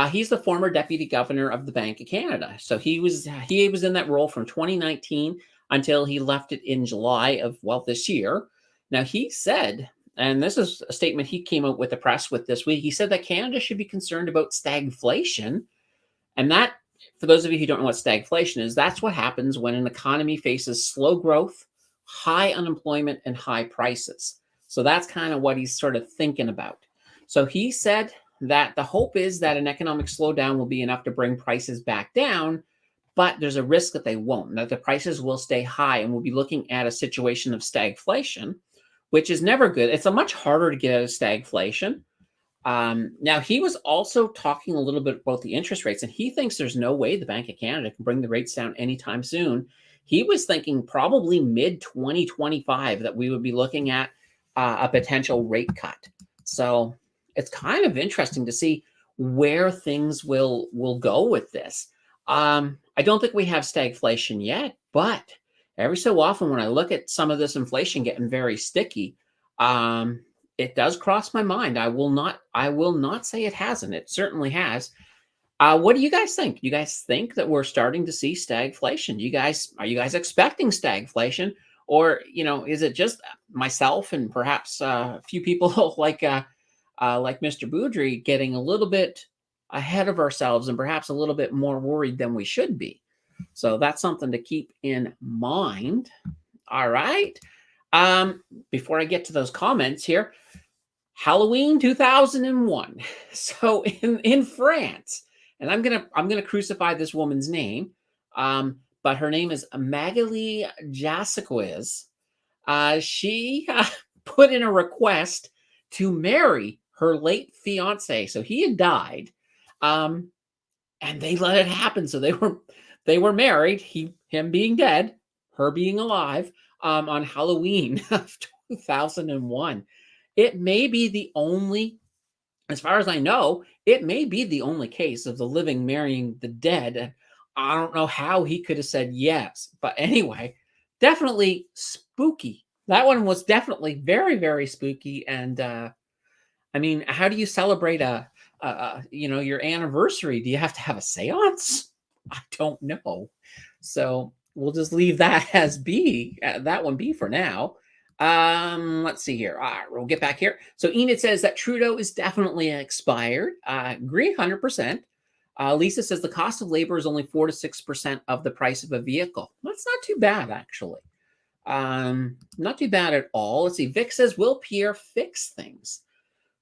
he's the former deputy governor of the Bank of Canada. So he was in that role from 2019 until he left it in July of, this year. Now, he said, and this is a statement he came out with the press with this week, he said that Canada should be concerned about stagflation. And that, for those of you who don't know what stagflation is, that's what happens when an economy faces slow growth, high unemployment, and high prices. So that's kind of what he's sort of thinking about. So he said that the hope is that an economic slowdown will be enough to bring prices back down, but there's a risk that they won't, that the prices will stay high, and we'll be looking at a situation of stagflation, which is never good. It's a much harder to get out of stagflation. Now, he was also talking a little bit about the interest rates, and he thinks there's no way the Bank of Canada can bring the rates down anytime soon. He was thinking probably mid-2025 that we would be looking at a potential rate cut. So it's kind of interesting to see where things will go with this. I don't think we have stagflation yet, but every so often when I look at some of this inflation getting very sticky, it does cross my mind. I will not say it hasn't. It certainly has. What do you guys think? You guys think that we're starting to see stagflation? Are you guys expecting stagflation, or is it just myself and perhaps a few people like Mr. Boudry getting a little bit ahead of ourselves and perhaps a little bit more worried than we should be? So that's something to keep in mind. All right. Before I get to those comments here, Halloween 2001. So in France, and I'm gonna crucify this woman's name, but her name is Magali Jasquez. She put in a request to marry her late fiance. So he had died, and they let it happen. So they were married. Him being dead, her being alive, on Halloween of 2001. It may be the only, as far as I know, it may be the only case of the living marrying the dead. I don't know how he could have said yes, but anyway, definitely spooky. That one was definitely very, very spooky. And I mean, how do you celebrate your anniversary? Do you have to have a seance? I don't know. So we'll just leave that that one be for now. Let's see here. All right, we'll get back here. So Enid says that Trudeau is definitely expired. Agree 100%. Lisa says the cost of labor is only 4 to 6% of the price of a vehicle. That's not too bad, actually. Not too bad at all. Let's see. Vic says, will Pierre fix things?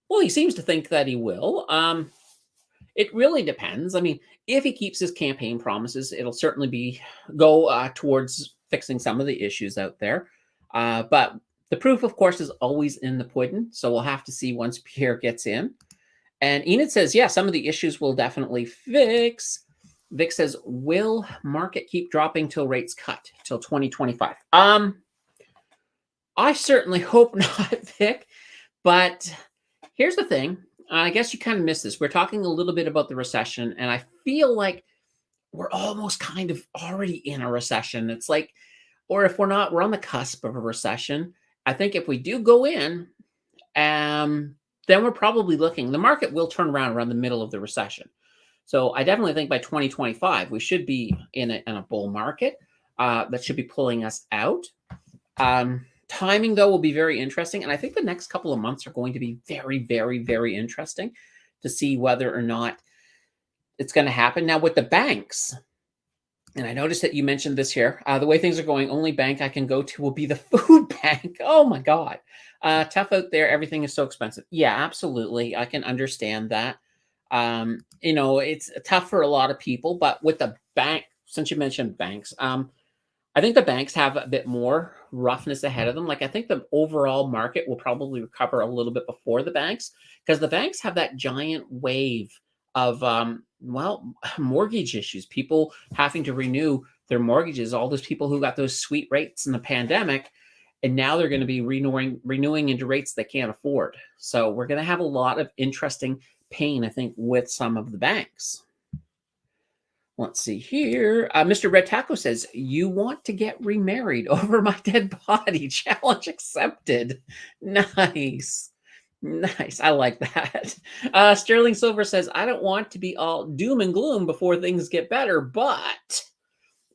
Well, he seems to think that he will. It really depends. I mean, if he keeps his campaign promises, it'll certainly go towards fixing some of the issues out there. But the proof, of course, is always in the pudding. So we'll have to see once Pierre gets in. And Enid says, yeah, some of the issues will definitely fix. Vic says, will market keep dropping till rates cut till 2025? I certainly hope not, Vic. But here's the thing. I guess you kind of missed this. We're talking a little bit about the recession, and I feel like we're almost kind of already in a recession. It's like, or if we're not, we're on the cusp of a recession. I think if we do go in, then we're probably looking, the market will turn around the middle of the recession. So I definitely think by 2025, we should be in a bull market that should be pulling us out. Timing, though, will be very interesting. And I think the next couple of months are going to be very, very, very interesting to see whether or not it's going to happen. Now, with the banks, and I noticed that you mentioned this here, the way things are going, only bank I can go to will be the food bank. Oh, my God. Tough out there. Everything is so expensive. Yeah, absolutely. I can understand that. It's tough for a lot of people. But with the bank, since you mentioned banks, I think the banks have a bit more roughness ahead of them. Like, I think the overall market will probably recover a little bit before the banks, because the banks have that giant wave of, mortgage issues, people having to renew their mortgages, all those people who got those sweet rates in the pandemic, and now they're going to be renewing into rates they can't afford. So we're going to have a lot of interesting pain, I think, with some of the banks. Let's see here. Mr. Red Taco says, you want to get remarried over my dead body. Challenge accepted. Nice. Nice. I like that. Sterling Silver says, I don't want to be all doom and gloom before things get better, but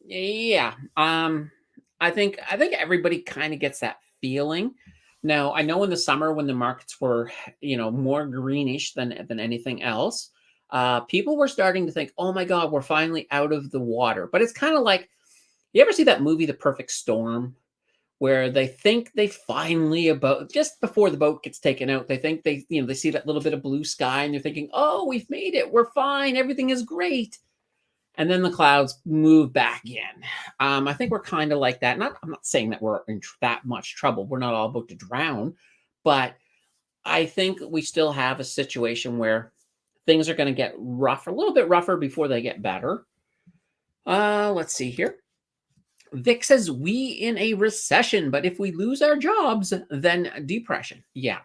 yeah, I think everybody kind of gets that feeling. Now, I know in the summer when the markets were, more greenish than anything else, people were starting to think, oh my God, we're finally out of the water. But it's kind of like, you ever see that movie, The Perfect Storm, where they think they finally, just before the boat gets taken out, they think they see that little bit of blue sky and they're thinking, oh, we've made it. We're fine. Everything is great. and then the clouds move back in. I think we're kind of like that. I'm not saying that we're in that much trouble. We're not all about to drown, but I think we still have a situation where things are going to get rough, a little bit rougher before they get better. Let's see here. Vic says, we in a recession, but if we lose our jobs, then depression. Yeah.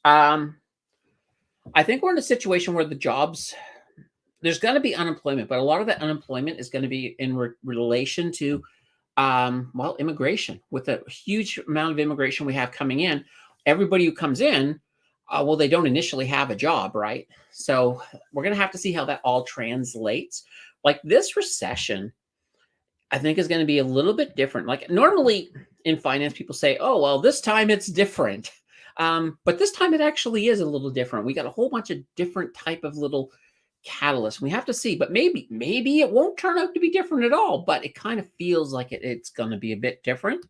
I think we're in a situation where the jobs, there's going to be unemployment, but a lot of that unemployment is going to be in relation to, well, immigration. With a huge amount of immigration we have coming in, everybody who comes in, well, they don't initially have a job, right? So we're going to have to see how that all translates. Like this recession, I think is going to be a little bit different. Like normally in finance, people say, oh, well, this time it's different. But this time it actually is a little different. We got a whole bunch of different type of little catalysts. We have to see, but maybe it won't turn out to be different at all, but it kind of feels like it's going to be a bit different.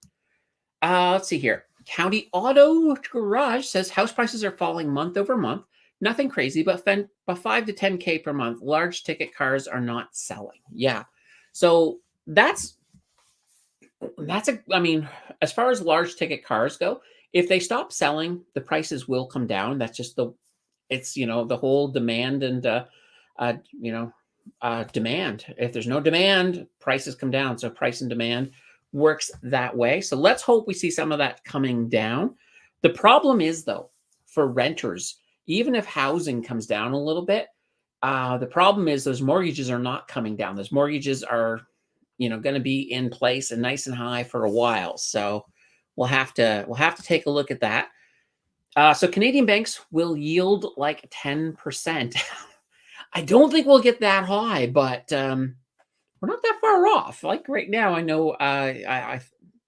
Let's see here. County Auto Garage says house prices are falling month over month. Nothing crazy, but 5 to 10K per month. Large ticket cars are not selling. Yeah. So that's I mean, as far as large ticket cars go, if they stop selling, the prices will come down. That's just it's, the whole demand and, demand. If there's no demand, prices come down. So price and demand works that way. So let's hope we see some of that coming down. The problem is, though, for renters, even if housing comes down a little bit, the problem is those mortgages are not coming down. Those mortgages are, going to be in place and nice and high for a while. So we'll have to take a look at that. So Canadian banks will yield like 10%. I don't think we'll get that high, but we're not that far off. Like right now, I know I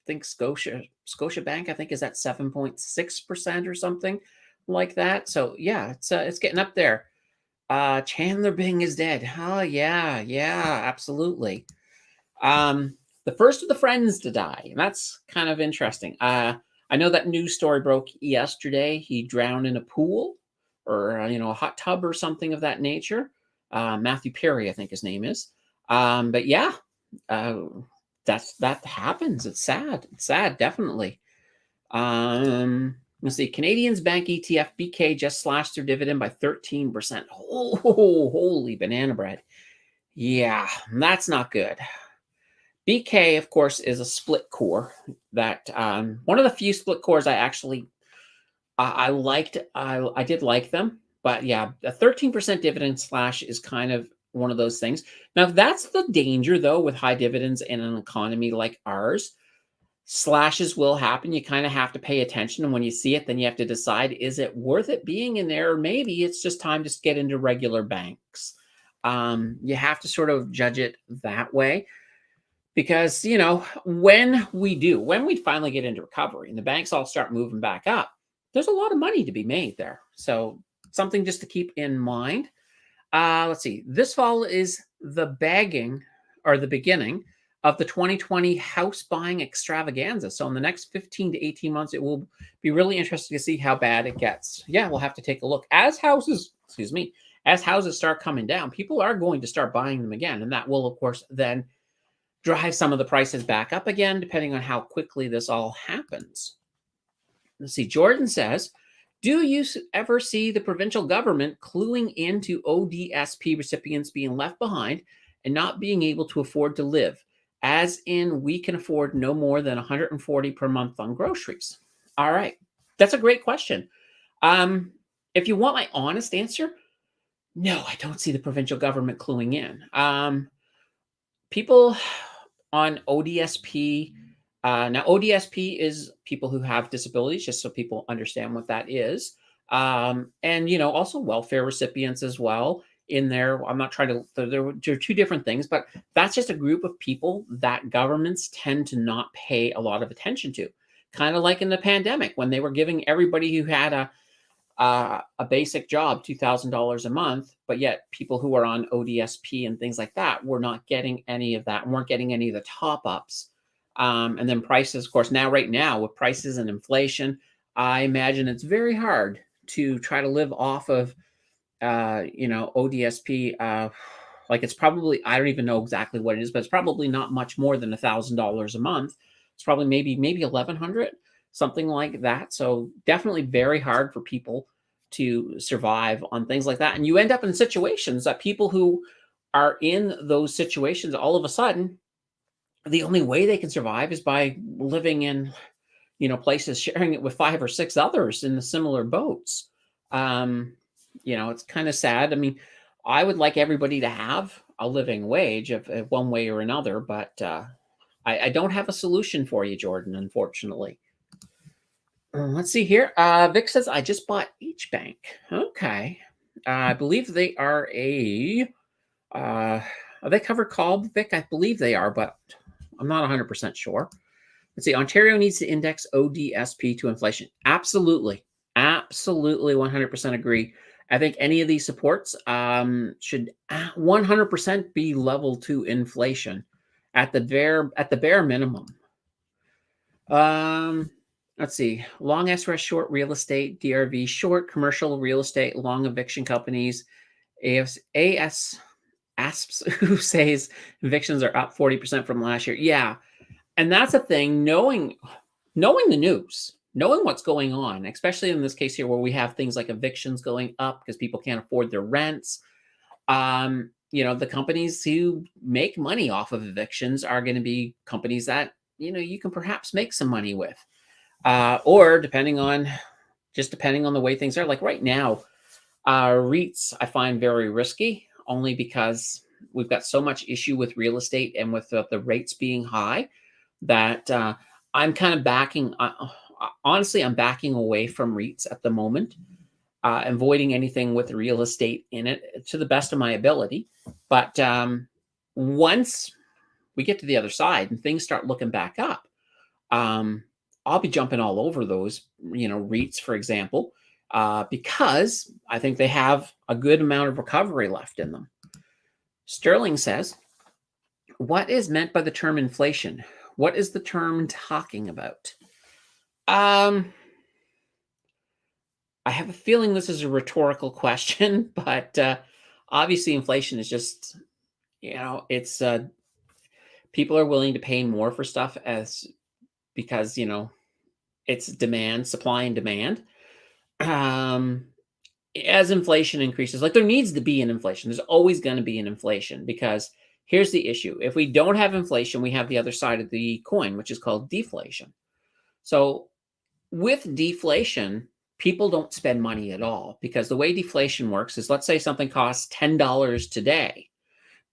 think Scotiabank, I think, is at 7.6% or something like that. So yeah, it's getting up there. Chandler Bing is dead. Oh yeah, absolutely. The first of the friends to die, and that's kind of interesting. I know that news story broke yesterday. He drowned in a pool or a hot tub or something of that nature. Matthew Perry, I think his name is. But yeah, that happens. It's sad. It's sad, definitely. Let's see. Canadians Bank ETF BK just slashed their dividend by 13%. Oh, holy banana bread. Yeah, that's not good. BK, of course, is a split core. That one of the few split cores I actually I liked. I did like them, but yeah, a 13% dividend slash is kind of one of those things. Now, that's the danger, though, with high dividends in an economy like ours. Slashes will happen. You kind of have to pay attention. And when you see it, then you have to decide, is it worth it being in there? Or maybe it's just time to get into regular banks. You have to sort of judge it that way. Because, when we finally get into recovery and the banks all start moving back up, there's a lot of money to be made there. So something just to keep in mind. Let's see. This fall is the beginning of the 2020 house buying extravaganza. So in the next 15 to 18 months, it will be really interesting to see how bad it gets. Yeah, we'll have to take a look. As houses start coming down, people are going to start buying them again. And that will, of course, then drive some of the prices back up again, depending on how quickly this all happens. Let's see. Jordan says, do you ever see the provincial government cluing into ODSP recipients being left behind and not being able to afford to live? As in, we can afford no more than $140 per month on groceries. All right. That's a great question. If you want my honest answer, no, I don't see the provincial government cluing in. People on ODSP, now ODSP is people who have disabilities, just so people understand what that is. And, also welfare recipients as well in there. I'm not trying to, there are two different things, but that's just a group of people that governments tend to not pay a lot of attention to. Kind of like in the pandemic when they were giving everybody who had a basic job $2,000 a month, but yet people who are on ODSP and things like that were not getting any of that, weren't getting any of the top ups. And then prices, of course, right now with prices and inflation, I imagine it's very hard to try to live off of, ODSP. like it's probably, I don't even know exactly what it is, but it's probably not much more than $1,000 a month. It's probably maybe 1,100, something like that. So definitely very hard for people to survive on things like that. And you end up in situations that people who are in those situations, all of a sudden, the only way they can survive is by living in, places, sharing it with 5 or 6 others in the similar boats. Um, it's kind of sad. I mean, I would like everybody to have a living wage of one way or another, but I don't have a solution for you, Jordan, unfortunately. Let's see here. Vic says, I just bought H Bank. Okay. I believe they are are they covered call, Vic? I believe they are, but I'm not 100% sure. Let's see. Ontario needs to index ODSP to inflation. Absolutely. Absolutely 100% agree. I think any of these supports should 100% be level to inflation at the bare minimum. Let's see. Long SRS short real estate, DRV short commercial real estate, long eviction companies, ASPS who says evictions are up 40% from last year. Yeah. And that's a thing, knowing the news, knowing what's going on, especially in this case here where we have things like evictions going up because people can't afford their rents. The companies who make money off of evictions are going to be companies that, you can perhaps make some money with. Or depending on the way things are. Like right now, REITs I find very risky, only because we've got so much issue with real estate and with the rates being high that I'm kind of backing. Honestly, I'm backing away from REITs at the moment, avoiding anything with real estate in it to the best of my ability. But once we get to the other side and things start looking back up, I'll be jumping all over those, REITs, for example, because I think they have a good amount of recovery left in them. Sterling says, what is meant by the term inflation? What is the term talking about? I have a feeling this is a rhetorical question, but obviously inflation is just, it's people are willing to pay more for stuff because it's demand, supply and demand. As inflation increases, like there needs to be an inflation. There's always going to be an inflation because here's the issue. If we don't have inflation, we have the other side of the coin, which is called deflation. So with deflation, people don't spend money at all because the way deflation works is, let's say something costs $10 today,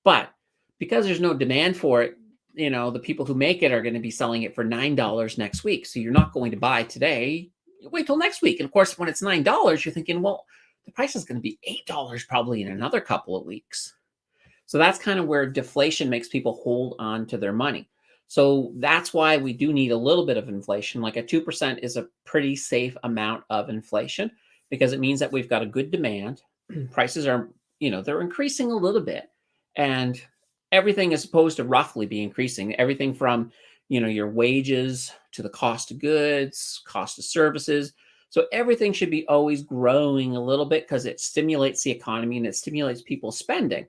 but because there's no demand for it, the people who make it are going to be selling it for $9 next week. So you're not going to buy today. You wait till next week. And of course, when it's $9, you're thinking, well, the price is going to be $8 probably in another couple of weeks. So that's kind of where deflation makes people hold on to their money. So that's why we do need a little bit of inflation. Like a 2% is a pretty safe amount of inflation because it means that we've got a good demand. Prices are, they're increasing a little bit. And everything is supposed to roughly be increasing. Everything from, your wages to the cost of goods, cost of services. So everything should be always growing a little bit because it stimulates the economy and it stimulates people spending.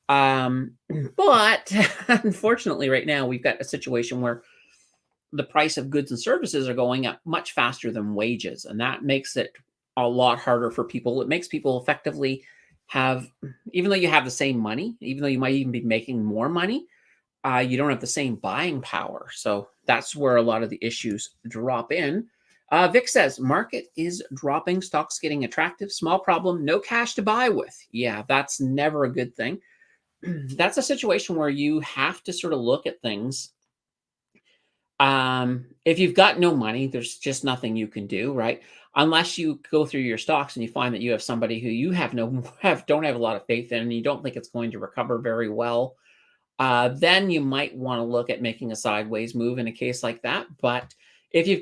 But unfortunately, right now, we've got a situation where the price of goods and services are going up much faster than wages. And that makes it a lot harder for people. It makes people effectively have, even though you have the same money, even though you might even be making more money, you don't have the same buying power. So that's where a lot of the issues drop in. Vic says, market is dropping, stocks getting attractive, small problem, no cash to buy with. Yeah, that's never a good thing. That's a situation where you have to sort of look at things. If you've got no money, there's just nothing you can do, right? Unless you go through your stocks and you find that you have somebody who you don't have a lot of faith in, and you don't think it's going to recover very well. Then you might want to look at making a sideways move in a case like that. But if you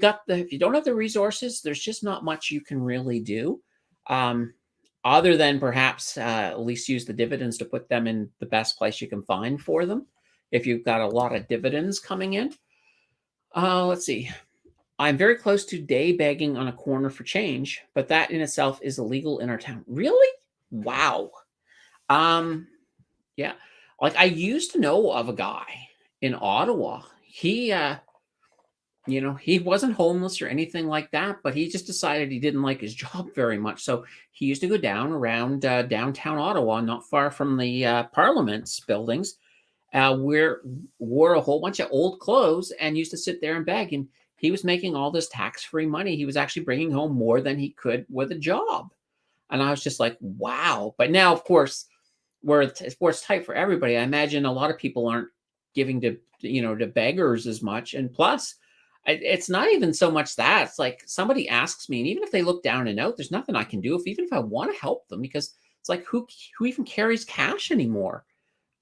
don't have the resources, there's just not much you can really do. Other than perhaps at least use the dividends to put them in the best place you can find for them. If you've got a lot of dividends coming in. Let's see. I'm very close to day begging on a corner for change, but that in itself is illegal in our town. Really? Wow. Yeah. Like I used to know of a guy in Ottawa. He he wasn't homeless or anything like that, but he just decided he didn't like his job very much. So he used to go down around downtown Ottawa, not far from the Parliament's buildings, where wore a whole bunch of old clothes and used to sit there and beg. And he was making all this tax-free money. He was actually bringing home more than he could with a job. And I was just like, wow. But now, of course, where it's tight for everybody, I imagine a lot of people aren't giving to beggars as much. And plus, it's not even so much that it's like somebody asks me, and even if they look down and out, there's nothing I can do even if I want to help them because it's like who even carries cash anymore?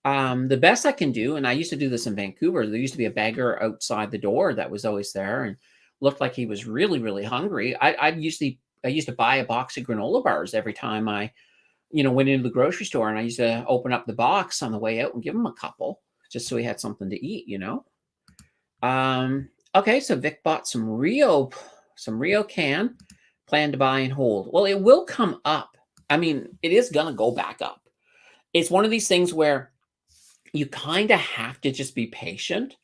The best I can do, and I used to do this in Vancouver. There used to be a beggar outside the door that was always there and looked like he was really, really hungry. I used to buy a box of granola bars every time I went into the grocery store, and I used to open up the box on the way out and give him a couple just so he had something to eat. Okay, so Vic bought some Rio can, plan to buy and hold. Well, it will come up. I mean, it is gonna go back up. It's one of these things where you kind of have to just be patient,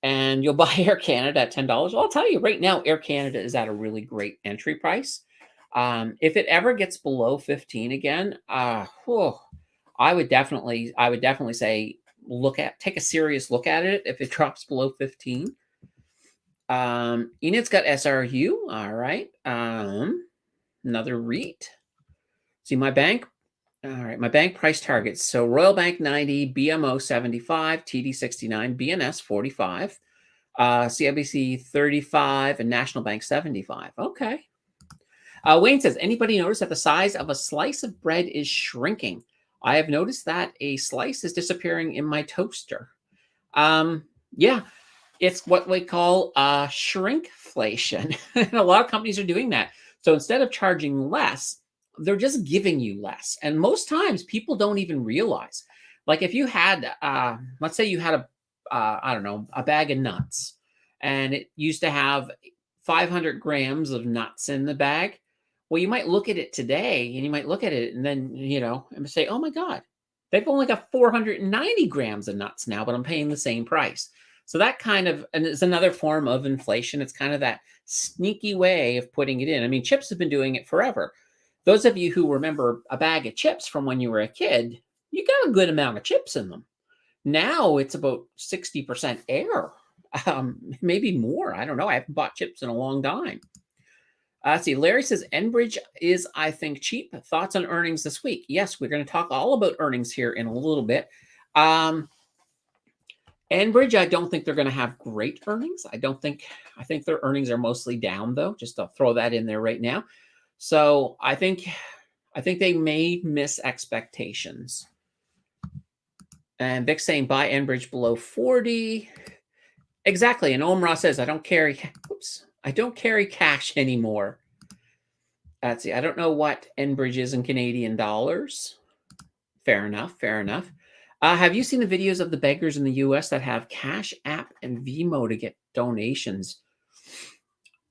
and you'll buy Air Canada at $10. Well, I'll tell you right now, Air Canada is at a really great entry price. If it ever gets below 15 again, I would definitely say take a serious look at it if it drops below 15. Enid's got SRU. All right. Another REIT. See my bank. All right, my bank price targets. So Royal Bank 90, BMO 75, TD 69, BNS 45, CIBC 35, and National Bank 75. Okay. Wayne says, anybody notice that the size of a slice of bread is shrinking? I have noticed that a slice is disappearing in my toaster. Yeah, it's what we call shrinkflation. And a lot of companies are doing that. So instead of charging less, they're just giving you less. And most times people don't even realize. Like if you had, let's say you had I don't know, a bag of nuts, and it used to have 500 grams of nuts in the bag. Well, you might look at it today and you might look at it and then, and say, oh my God, they've only got 490 grams of nuts now, but I'm paying the same price. So that kind of, and it's another form of inflation. It's kind of that sneaky way of putting it in. I mean, chips have been doing it forever. Those of you who remember a bag of chips from when you were a kid, you got a good amount of chips in them. Now it's about 60% air, maybe more. I don't know. I haven't bought chips in a long time. Let's see. Larry says Enbridge is, I think, cheap. Thoughts on earnings this week? Yes, we're going to talk all about earnings here in a little bit. Enbridge, I don't think they're going to have great earnings. I think their earnings are mostly down, though. Just to throw that in there right now. So I think they may miss expectations. And Vic's saying buy Enbridge below 40. Exactly. And Omra says I don't carry cash anymore. Let's see. I don't know what Enbridge is in Canadian dollars. Fair enough. Have you seen the videos of the beggars in the US that have Cash App and Vimo to get donations?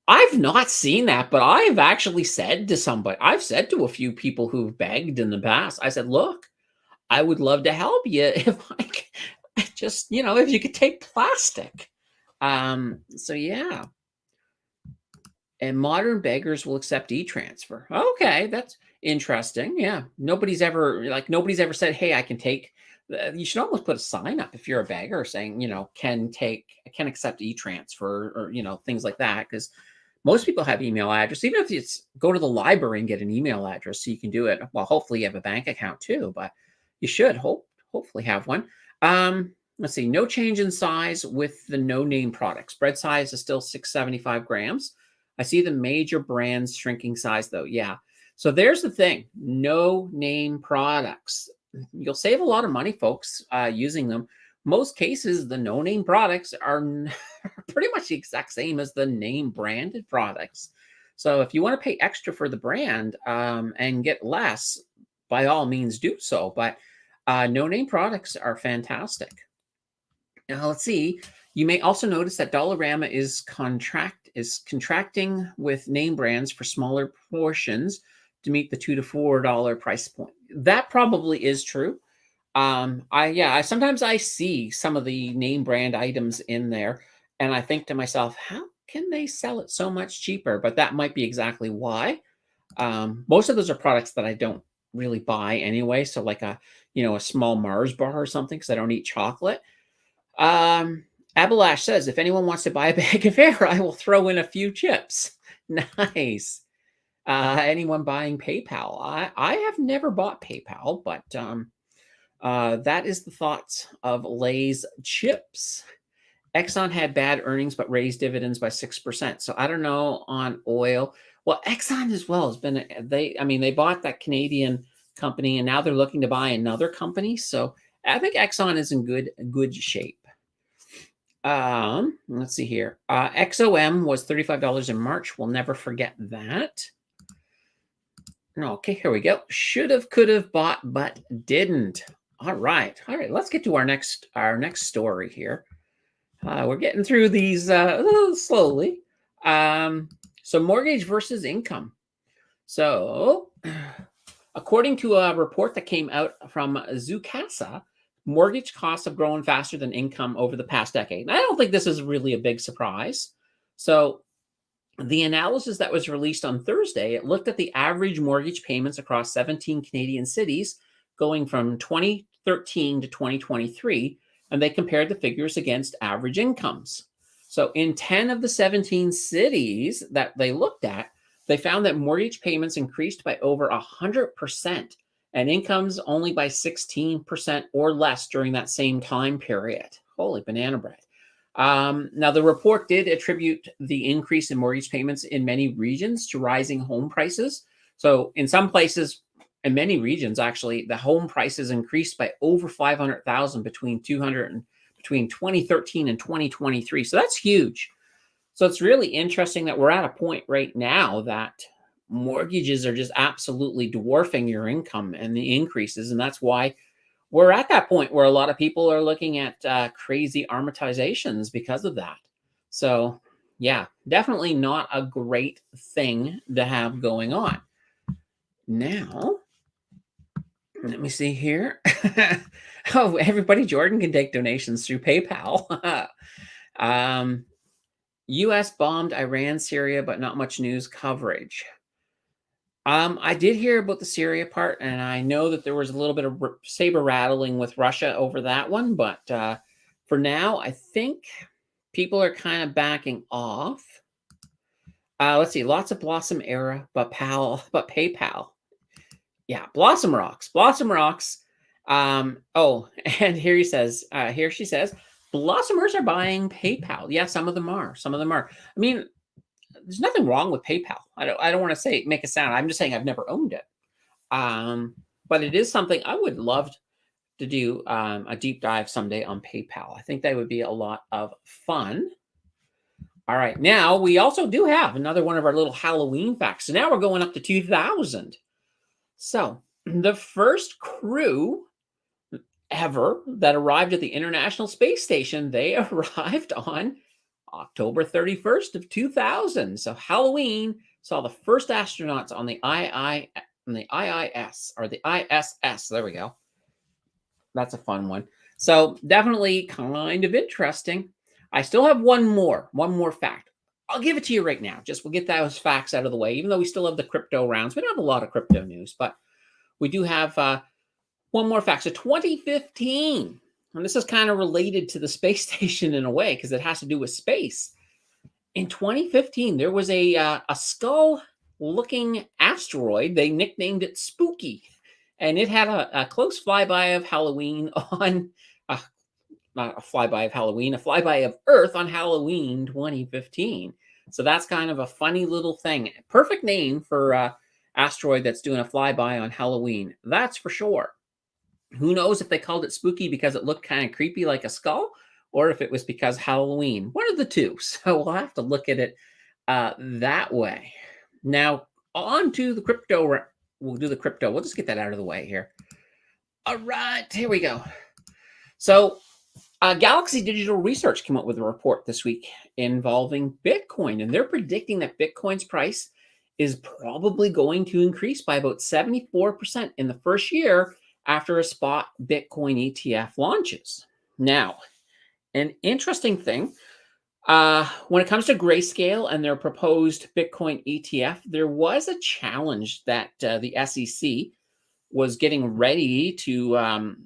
I've not seen that, but I've actually said to a few people who've begged in the past, I said, look, I would love to help you if I just, if you could take plastic. So yeah. And modern beggars will accept e-transfer. Okay, that's interesting. Yeah. Nobody's ever said, hey, I can take, you should almost put a sign up if you're a beggar saying, can accept e-transfer or, things like that. Because most people have email address, even if it's go to the library and get an email address so you can do it. Well, hopefully you have a bank account too, but you should hopefully have one. Let's see, no change in size with the no-name products. Bread size is still 675 grams. I see the major brands shrinking size though. Yeah. So there's the thing, no-name products. You'll save a lot of money, folks, using them. Most cases, the no-name products are pretty much the exact same as the name branded products. So if you want to pay extra for the brand and get less, by all means do so. But no-name products are fantastic. Now let's see. You may also notice that Dollarama is contracting with name brands for smaller portions to meet the $2 to $4 price point. That probably is true. I sometimes I see some of the name brand items in there, and I think to myself, how can they sell it so much cheaper? But that might be exactly why. Most of those are products that I don't really buy anyway. So like a small Mars bar or something, because I don't eat chocolate. Um, Abalash says, if anyone wants to buy a bag of air, I will throw in a few chips. Nice. Anyone buying PayPal? I have never bought PayPal, but that is the thoughts of Lay's chips. Exxon had bad earnings but raised dividends by 6%. So I don't know on oil. Well, Exxon as well has been they bought that Canadian company and now they're looking to buy another company. So I think Exxon is in good shape. Let's see here. XOM was $35 in March. We'll never forget that. No, okay, here we go. Should have, could have bought, but didn't. All right. Let's get to our next story here. We're getting through these a little slowly. So mortgage versus income. So according to a report that came out from Zoocasa, mortgage costs have grown faster than income over the past decade. And I don't think this is really a big surprise. So the analysis that was released on Thursday, it looked at the average mortgage payments across 17 Canadian cities going from 2013 to 2023, and they compared the figures against average incomes. So in 10 of the 17 cities that they looked at, they found that mortgage payments increased by over 100% and incomes only by 16% or less during that same time period. Holy banana bread. Now, the report did attribute the increase in mortgage payments in many regions to rising home prices. So in some places, in many regions, actually, the home prices increased by over 500,000 between 2013 and 2023. So that's huge. So it's really interesting that we're at a point right now that mortgages are just absolutely dwarfing your income and the increases. And that's why we're at that point where a lot of people are looking at crazy amortizations because of that. So yeah, definitely not a great thing to have going on. Now, let me see here. Oh, everybody, Jordan can take donations through PayPal. U.S. bombed Iran, Syria, but not much news coverage. I did hear about the Syria part, and I know that there was a little bit of saber rattling with Russia over that one. But for now, I think people are kind of backing off. Let's see, lots of Blossom era, but PayPal. Yeah, Blossom rocks. Blossom rocks. Oh, and here she says, Blossomers are buying PayPal. Yeah, some of them are. Some of them are. I mean, there's nothing wrong with PayPal. I don't want to make a sound. I'm just saying I've never owned it. But it is something I would love to do a deep dive someday on PayPal. I think that would be a lot of fun. All right, now we also do have another one of our little Halloween facts. So now we're going up to 2000. So the first crew ever that arrived at the International Space Station, they arrived on October 31st of 2000. So Halloween saw the first astronauts on the IIS or the ISS. There we go. That's a fun one. So definitely kind of interesting. I still have one more fact. I'll give it to you right now. We'll get those facts out of the way, even though we still have the crypto rounds. We don't have a lot of crypto news, but we do have one more fact. So 2015, and this is kind of related to the space station in a way because it has to do with space. In 2015, there was a skull-looking asteroid. They nicknamed it Spooky, and it had a close flyby of Halloween on not a flyby of Halloween, a flyby of Earth on Halloween 2015. So that's kind of a funny little thing. Perfect name for asteroid that's doing a flyby on Halloween. That's for sure. Who knows if they called it spooky because it looked kind of creepy like a skull, or if it was because Halloween. One of the two. So we'll have to look at it that way. Now, on to the crypto. We'll do the crypto. We'll just get that out of the way here. All right, here we go. So Galaxy Digital Research came up with a report this week involving Bitcoin, and they're predicting that Bitcoin's price is probably going to increase by about 74% in the first year after a spot Bitcoin ETF launches. Now, an interesting thing, when it comes to Grayscale and their proposed Bitcoin ETF, there was a challenge that the SEC was getting ready to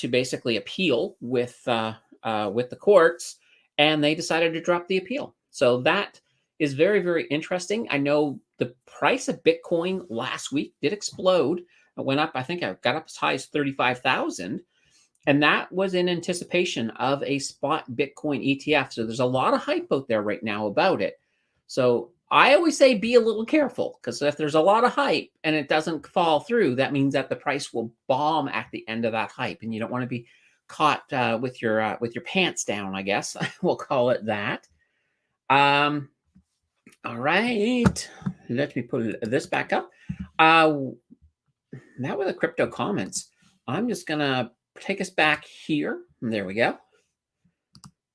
basically appeal with the courts, and they decided to drop the appeal. So that is very, very interesting. I know the price of Bitcoin last week did explode. It went up. I think I got up as high as 35,000. And that was in anticipation of a spot Bitcoin ETF. So there's a lot of hype out there right now about it. So I always say be a little careful, because if there's a lot of hype and it doesn't fall through, that means that the price will bomb at the end of that hype, and you don't want to be caught with your pants down, I guess. We'll call it that. All right, let me put this back up. Now with the crypto comments, I'm just gonna take us back here. There we go.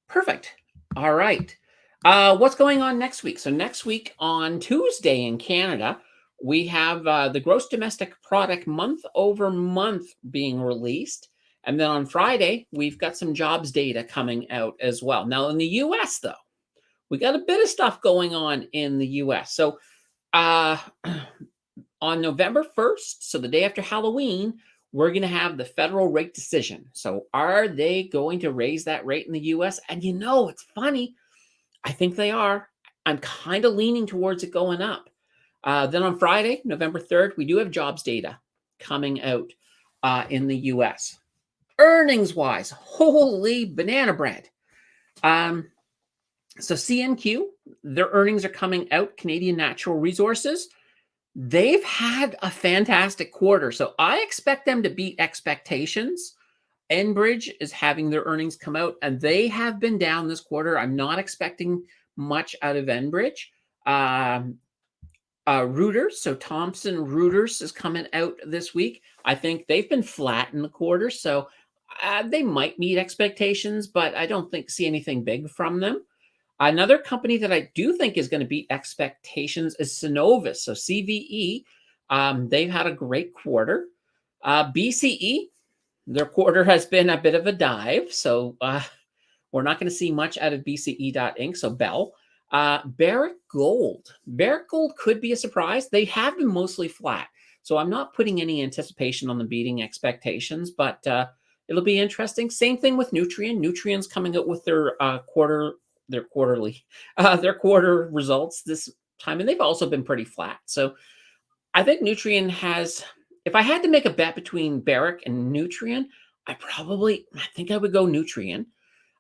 Perfect. All right. What's going on next week? So next week on Tuesday in Canada, we have the gross domestic product month over month being released. And then on Friday, we've got some jobs data coming out as well. Now in the US, though, we got a bit of stuff going on in the US. So on November 1st, so the day after Halloween, we're going to have the federal rate decision. So are they going to raise that rate in the US? And it's funny. I think they are. I'm kind of leaning towards it going up. Then on Friday, November 3rd, we do have jobs data coming out in the US. Earnings-wise, holy banana bread. So CNQ, their earnings are coming out. Canadian Natural Resources, they've had a fantastic quarter. So I expect them to beat expectations. Enbridge is having their earnings come out, and they have been down this quarter. I'm not expecting much out of Enbridge. Reuters, so Thomson Reuters is coming out this week. I think they've been flat in the quarter, so they might meet expectations, but I don't see anything big from them. Another company that I do think is going to beat expectations is Synovus, so CVE. They've had a great quarter. BCE, their quarter has been a bit of a dive, so we're not going to see much out of BCE Inc., so Bell. Barrick Gold could be a surprise. They have been mostly flat, so I'm not putting any anticipation on them beating expectations, but it'll be interesting. Same thing with Nutrien. Nutrien's coming out with their quarter results this time, and they've also been pretty flat. So I think Nutrien has, if I had to make a bet between Barrick and Nutrien, I think I would go Nutrien.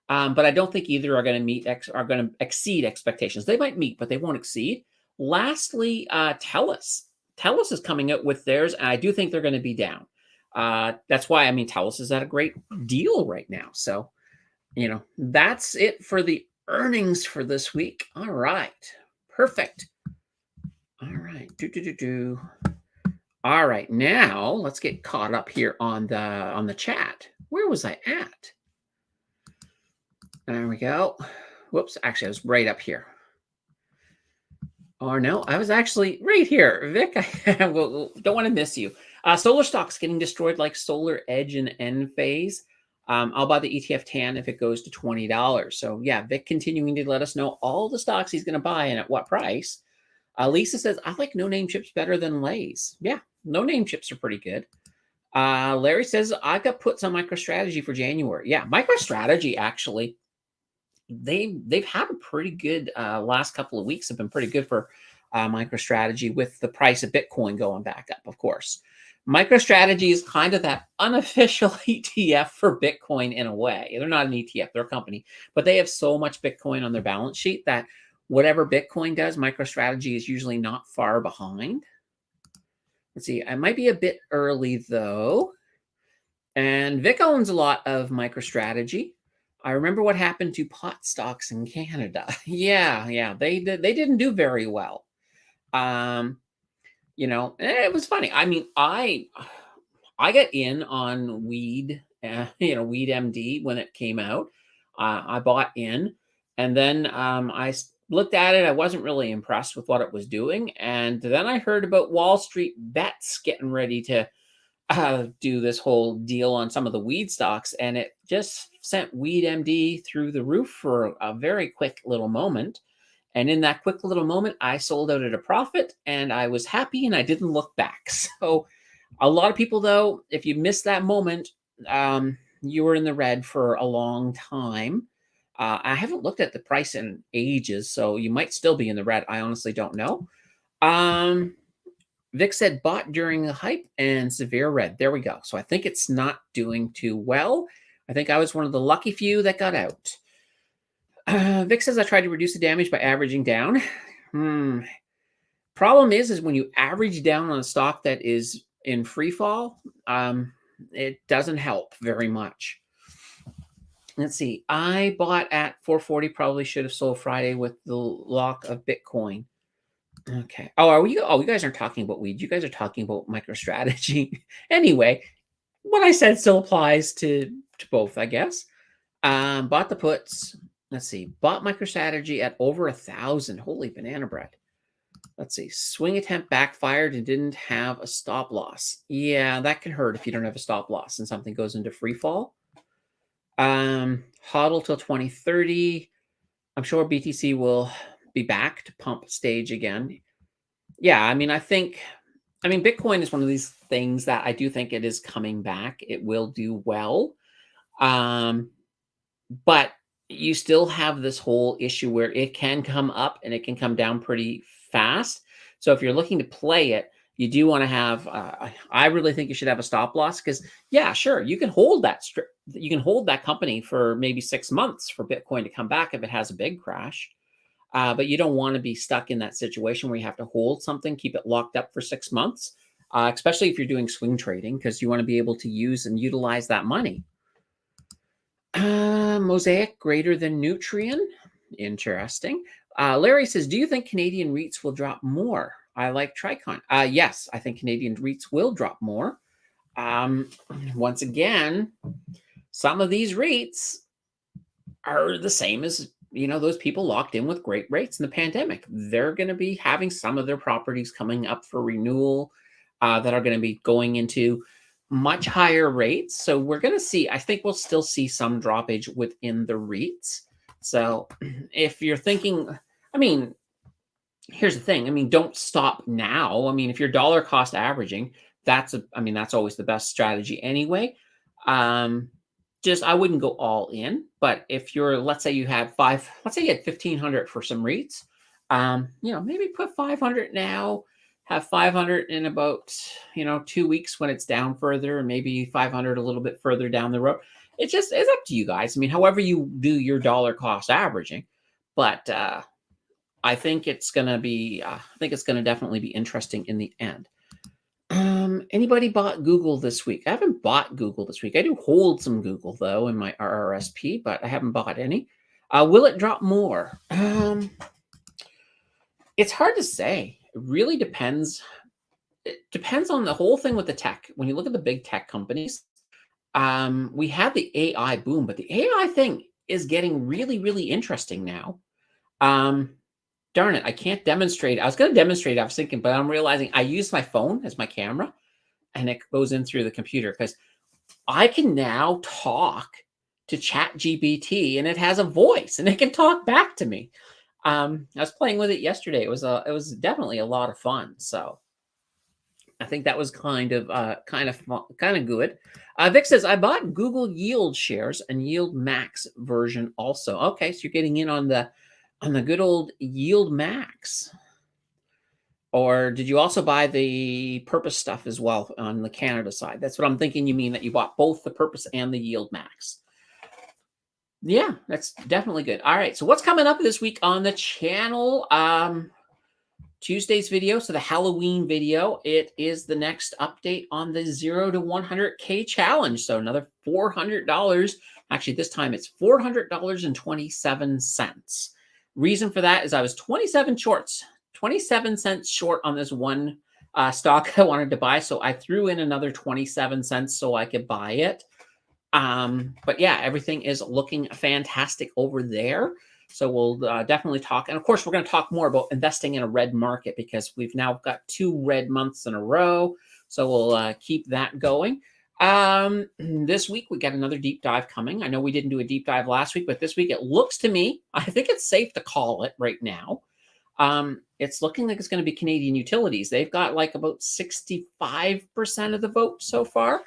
But I don't think either are going to exceed expectations. They might meet, but they won't exceed. Lastly, TELUS. TELUS is coming out with theirs, and I do think they're going to be down. That's why, TELUS is at a great deal right now. So, that's it for the earnings for this week. All right. Perfect. All right. All right. Now let's get caught up here on the chat. Where was I at? There we go. Whoops. Actually, I was right up here. Or no, I was actually right here. Vic, I don't want to miss you. Solar stocks getting destroyed like Solar Edge and Enphase. I'll buy the ETF TAN if it goes to $20. So yeah, Vic continuing to let us know all the stocks he's going to buy and at what price. Lisa says, I like no-name chips better than Lay's. Yeah, no-name chips are pretty good. Larry says, I got puts on MicroStrategy for January. Yeah, MicroStrategy actually, they've had a pretty good last couple of weeks have been pretty good for MicroStrategy with the price of Bitcoin going back up, of course. MicroStrategy is kind of that unofficial ETF for Bitcoin in a way. They're not an ETF, they're a company, but they have so much Bitcoin on their balance sheet that whatever Bitcoin does, MicroStrategy is usually not far behind. Let's see, I might be a bit early though. And Vic owns a lot of MicroStrategy. I remember what happened to pot stocks in Canada. Yeah, they didn't do very well. It was funny. I got in on Weed, Weed MD when it came out. I bought in, and then I looked at it. I wasn't really impressed with what it was doing, and then I heard about Wall Street Bets getting ready to do this whole deal on some of the weed stocks, and it just sent Weed MD through the roof for a very quick little moment. And in that quick little moment, I sold out at a profit and I was happy and I didn't look back. So, a lot of people, though, if you missed that moment, you were in the red for a long time. I haven't looked at the price in ages, so you might still be in the red. I honestly don't know. Um, Vic said bought during the hype and severe red. There we go. So I think it's not doing too well. I think I was one of the lucky few that got out. Vic says I tried to reduce the damage by averaging down. Problem is when you average down on a stock that is in free fall, it doesn't help very much. Let's see. I bought at 440. Probably should have sold Friday with the lock of Bitcoin. Okay. Oh, you guys aren't talking about weed. You guys are talking about MicroStrategy. Anyway, what I said still applies to both, I guess. Bought the puts. Let's see. Bought MicroStrategy at over 1,000. Holy banana bread. Let's see. Swing attempt backfired and didn't have a stop loss. Yeah, that can hurt if you don't have a stop loss and something goes into free fall. Hodl till 2030. I'm sure BTC will be back to pump stage again. Yeah, I mean, Bitcoin is one of these things that I do think it is coming back. It will do well. But you still have this whole issue where it can come up and it can come down pretty fast. So if you're looking to play it, you do want to have, I really think you should have a stop loss because, yeah, sure, you can hold that company for maybe 6 months for Bitcoin to come back if it has a big crash. But you don't want to be stuck in that situation where you have to hold something, keep it locked up for 6 months, especially if you're doing swing trading, because you want to be able to use and utilize that money. Mosaic greater than Nutrien. Interesting. Larry says, do you think Canadian REITs will drop more? I like Tricon. Yes, I think Canadian REITs will drop more. Once again, some of these REITs are the same as, those people locked in with great rates in the pandemic. They're going to be having some of their properties coming up for renewal that are going to be going into much higher rates. So we're going to see, I think we'll still see some droppage within the REITs. So if you're thinking, here's the thing. Don't stop now. If you're dollar cost averaging, that's always the best strategy anyway. I wouldn't go all in, but if you're, let's say you had 1,500 for some REITs, maybe put 500 now, have 500 in about, 2 weeks when it's down further, and maybe 500 a little bit further down the road. It's up to you guys. However you do your dollar cost averaging, but I think it's going to definitely be interesting in the end. Anybody bought Google this week? I haven't bought Google this week. I do hold some Google though in my RRSP, but I haven't bought any. Will it drop more? It's hard to say. It really depends. It depends on the whole thing with the tech. When you look at the big tech companies, we had the AI boom, but the AI thing is getting really, really interesting now. Darn it, I can't demonstrate. I was going to demonstrate, I was thinking, but I'm realizing I use my phone as my camera and it goes in through the computer because I can now talk to ChatGPT and it has a voice and it can talk back to me. I was playing with it yesterday. It was definitely a lot of fun. So I think that was kind of good. Vic says, I bought Google Yield shares and Yield Max version also. Okay, so you're getting in on the good old Yield Max. Or did you also buy the Purpose stuff as well on the Canada side? That's what I'm thinking you mean, that you bought both the Purpose and the Yield Max. Yeah, that's definitely good. All right, so what's coming up this week on the channel? Tuesday's video, so the Halloween video, it is the next update on the 0 to 100K challenge. So another $400. Actually, this time it's $400.27. Reason for that is I was 27 cents short on this one stock I wanted to buy. So I threw in another 27 cents so I could buy it. But yeah, everything is looking fantastic over there. So we'll definitely talk. And of course, we're going to talk more about investing in a red market because we've now got 2 red months in a row. So we'll keep that going. This week we got another deep dive coming. I know we didn't do a deep dive last week, but this week it looks to me, I think it's safe to call it right now. It's looking like it's going to be Canadian Utilities. They've got like about 65% of the vote so far.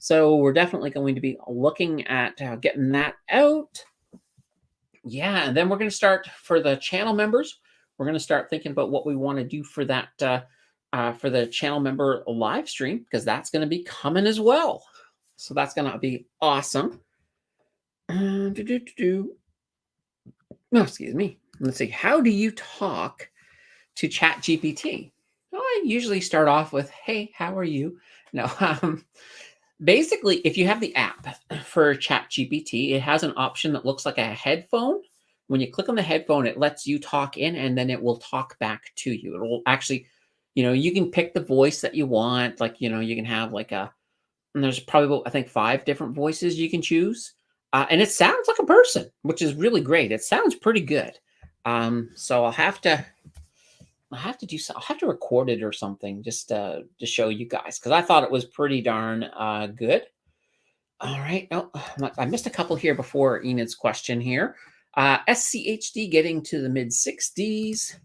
So we're definitely going to be looking at getting that out. Yeah, and then we're going to start for the channel members. We're going to start thinking about what we want to do for that for the channel member live stream, because that's going to be coming as well. So that's going to be awesome. Oh, excuse me. Let's see. How do you talk to ChatGPT? Well, I usually start off with, "Hey, how are you?" No. Basically, if you have the app for ChatGPT, it has an option that looks like a headphone. When you click on the headphone, it lets you talk in, and then it will talk back to you. It will actually, you can pick the voice that you want. Like, you can have like and there's probably, I think, 5 different voices you can choose. And it sounds like a person, which is really great. It sounds pretty good. So I'll have to do so. I'll have to record it or something just to show you guys, because I thought it was pretty darn good. All right. Oh, I missed a couple here before Enid's question here. SCHD getting to the mid 60s.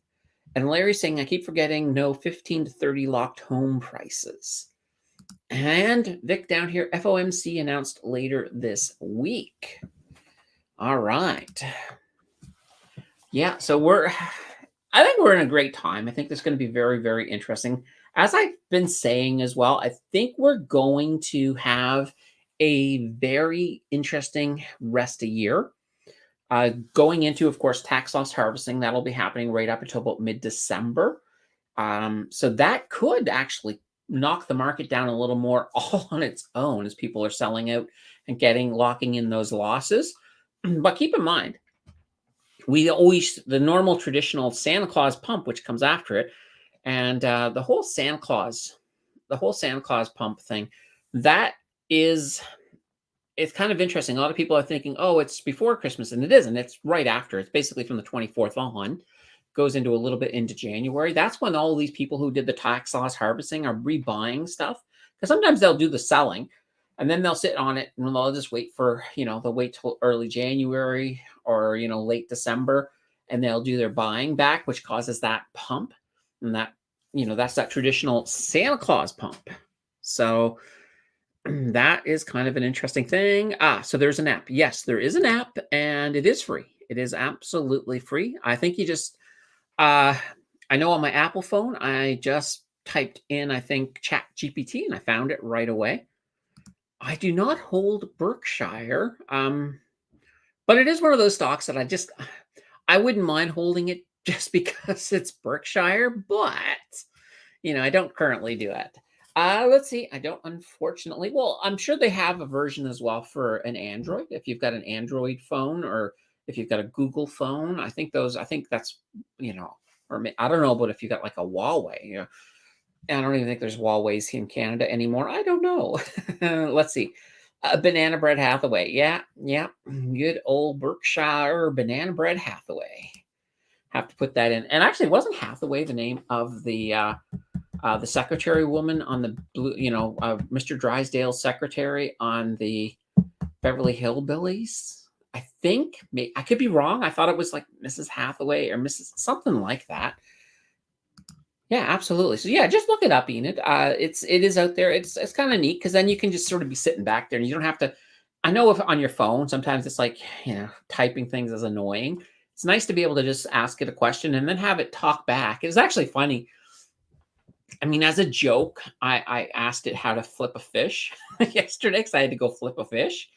And Larry saying, I keep forgetting no 15 to 30 locked home prices. And Vic down here, FOMC announced later this week. All right. Yeah, so I think we're in a great time. I think this is going to be very, very interesting. As I've been saying as well, I think we're going to have a very interesting rest of year. Going into, of course, tax loss harvesting. That'll be happening right up until about mid-December. So that could actually knock the market down a little more all on its own as people are selling out and locking in those losses. But keep in mind, the normal traditional Santa Claus pump, which comes after it, and the whole Santa Claus pump thing, it's kind of interesting. A lot of people are thinking, oh, it's before Christmas, and it isn't. It's right after. It's basically from the 24th on, goes into a little bit into January. That's when all these people who did the tax loss harvesting are rebuying stuff, because sometimes they'll do the selling and then they'll sit on it and they'll just wait for, they'll wait till early January or, late December, and they'll do their buying back, which causes that pump. And that, that's that traditional Santa Claus pump. So that is kind of an interesting thing. So there's an app. Yes, there is an app, and it is free. It is absolutely free. I think you just, I know on my Apple phone, I just typed in, I think, Chat GPT, and I found it right away. I do not hold Berkshire, but it is one of those stocks that I wouldn't mind holding it just because it's Berkshire, but, I don't currently do it. Let's see. I don't, unfortunately. Well, I'm sure they have a version as well for an Android. If you've got an Android phone, or if you've got a Google phone, I think that's, or I don't know about if you got like a Huawei. I don't even think there's Huawei's in Canada anymore. I don't know. Let's see. Banana Bread Hathaway. Yeah. Good old Berkshire Banana Bread Hathaway. Have to put that in. And actually, wasn't Hathaway the name of the secretary woman on the blue, Mr. Drysdale's secretary on the Beverly Hillbillies? I think, I could be wrong. I thought it was like Mrs. Hathaway or Mrs. something like that. Yeah, absolutely. So yeah, just look it up, Enid. It is out there. It's kind of neat, because then you can just sort of be sitting back there and you don't have to. I know if on your phone, sometimes it's like, typing things is annoying. It's nice to be able to just ask it a question and then have it talk back. It was actually funny. I mean, as a joke, I asked it how to flip a fish yesterday, because I had to go flip a fish.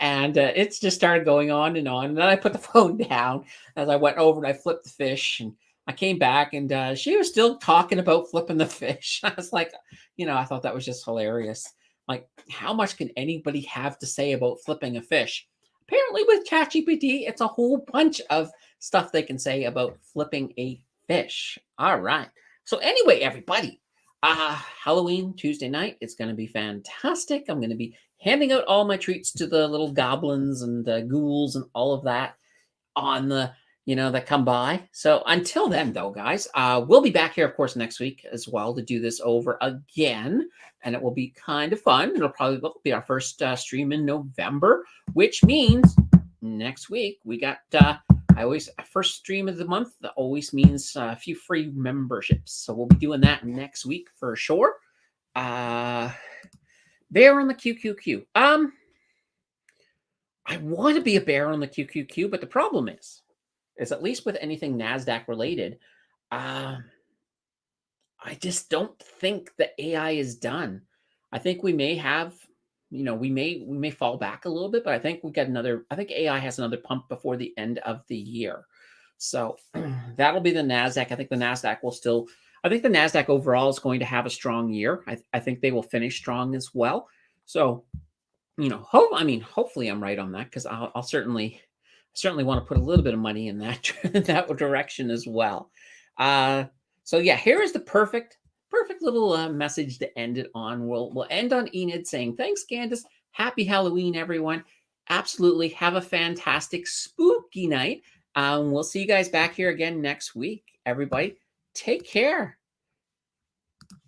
And it's just started going on and on. And then I put the phone down as I went over and I flipped the fish. And I came back, and she was still talking about flipping the fish. I was like, I thought that was just hilarious. Like, how much can anybody have to say about flipping a fish? Apparently with ChatGPT, it's a whole bunch of stuff they can say about flipping a fish. All right. So anyway, everybody, Halloween Tuesday night, it's going to be fantastic. I'm going to be handing out all my treats to the little goblins and ghouls and all of that on the, that come by. So until then, though, guys, we'll be back here, of course, next week as well to do this over again. And it will be kind of fun. It'll probably be our first stream in November, which means next week we got first stream of the month. That always means a few free memberships. So we'll be doing that next week for sure. Bear on the QQQ. I want to be a bear on the QQQ, but the problem is at least with anything NASDAQ related, I just don't think the AI is done. I think we may have, we may fall back a little bit, but I think I think AI has another pump before the end of the year. So that'll be the NASDAQ. I think the NASDAQ overall is going to have a strong year. I think they will finish strong as well. So, hopefully I'm right on that, because I'll certainly want to put a little bit of money in that direction as well. So yeah, here is the perfect little message to end it on. We'll end on Enid saying, thanks, Candace. Happy Halloween, everyone. Absolutely. Have a fantastic spooky night. We'll see you guys back here again next week. Everybody, take care.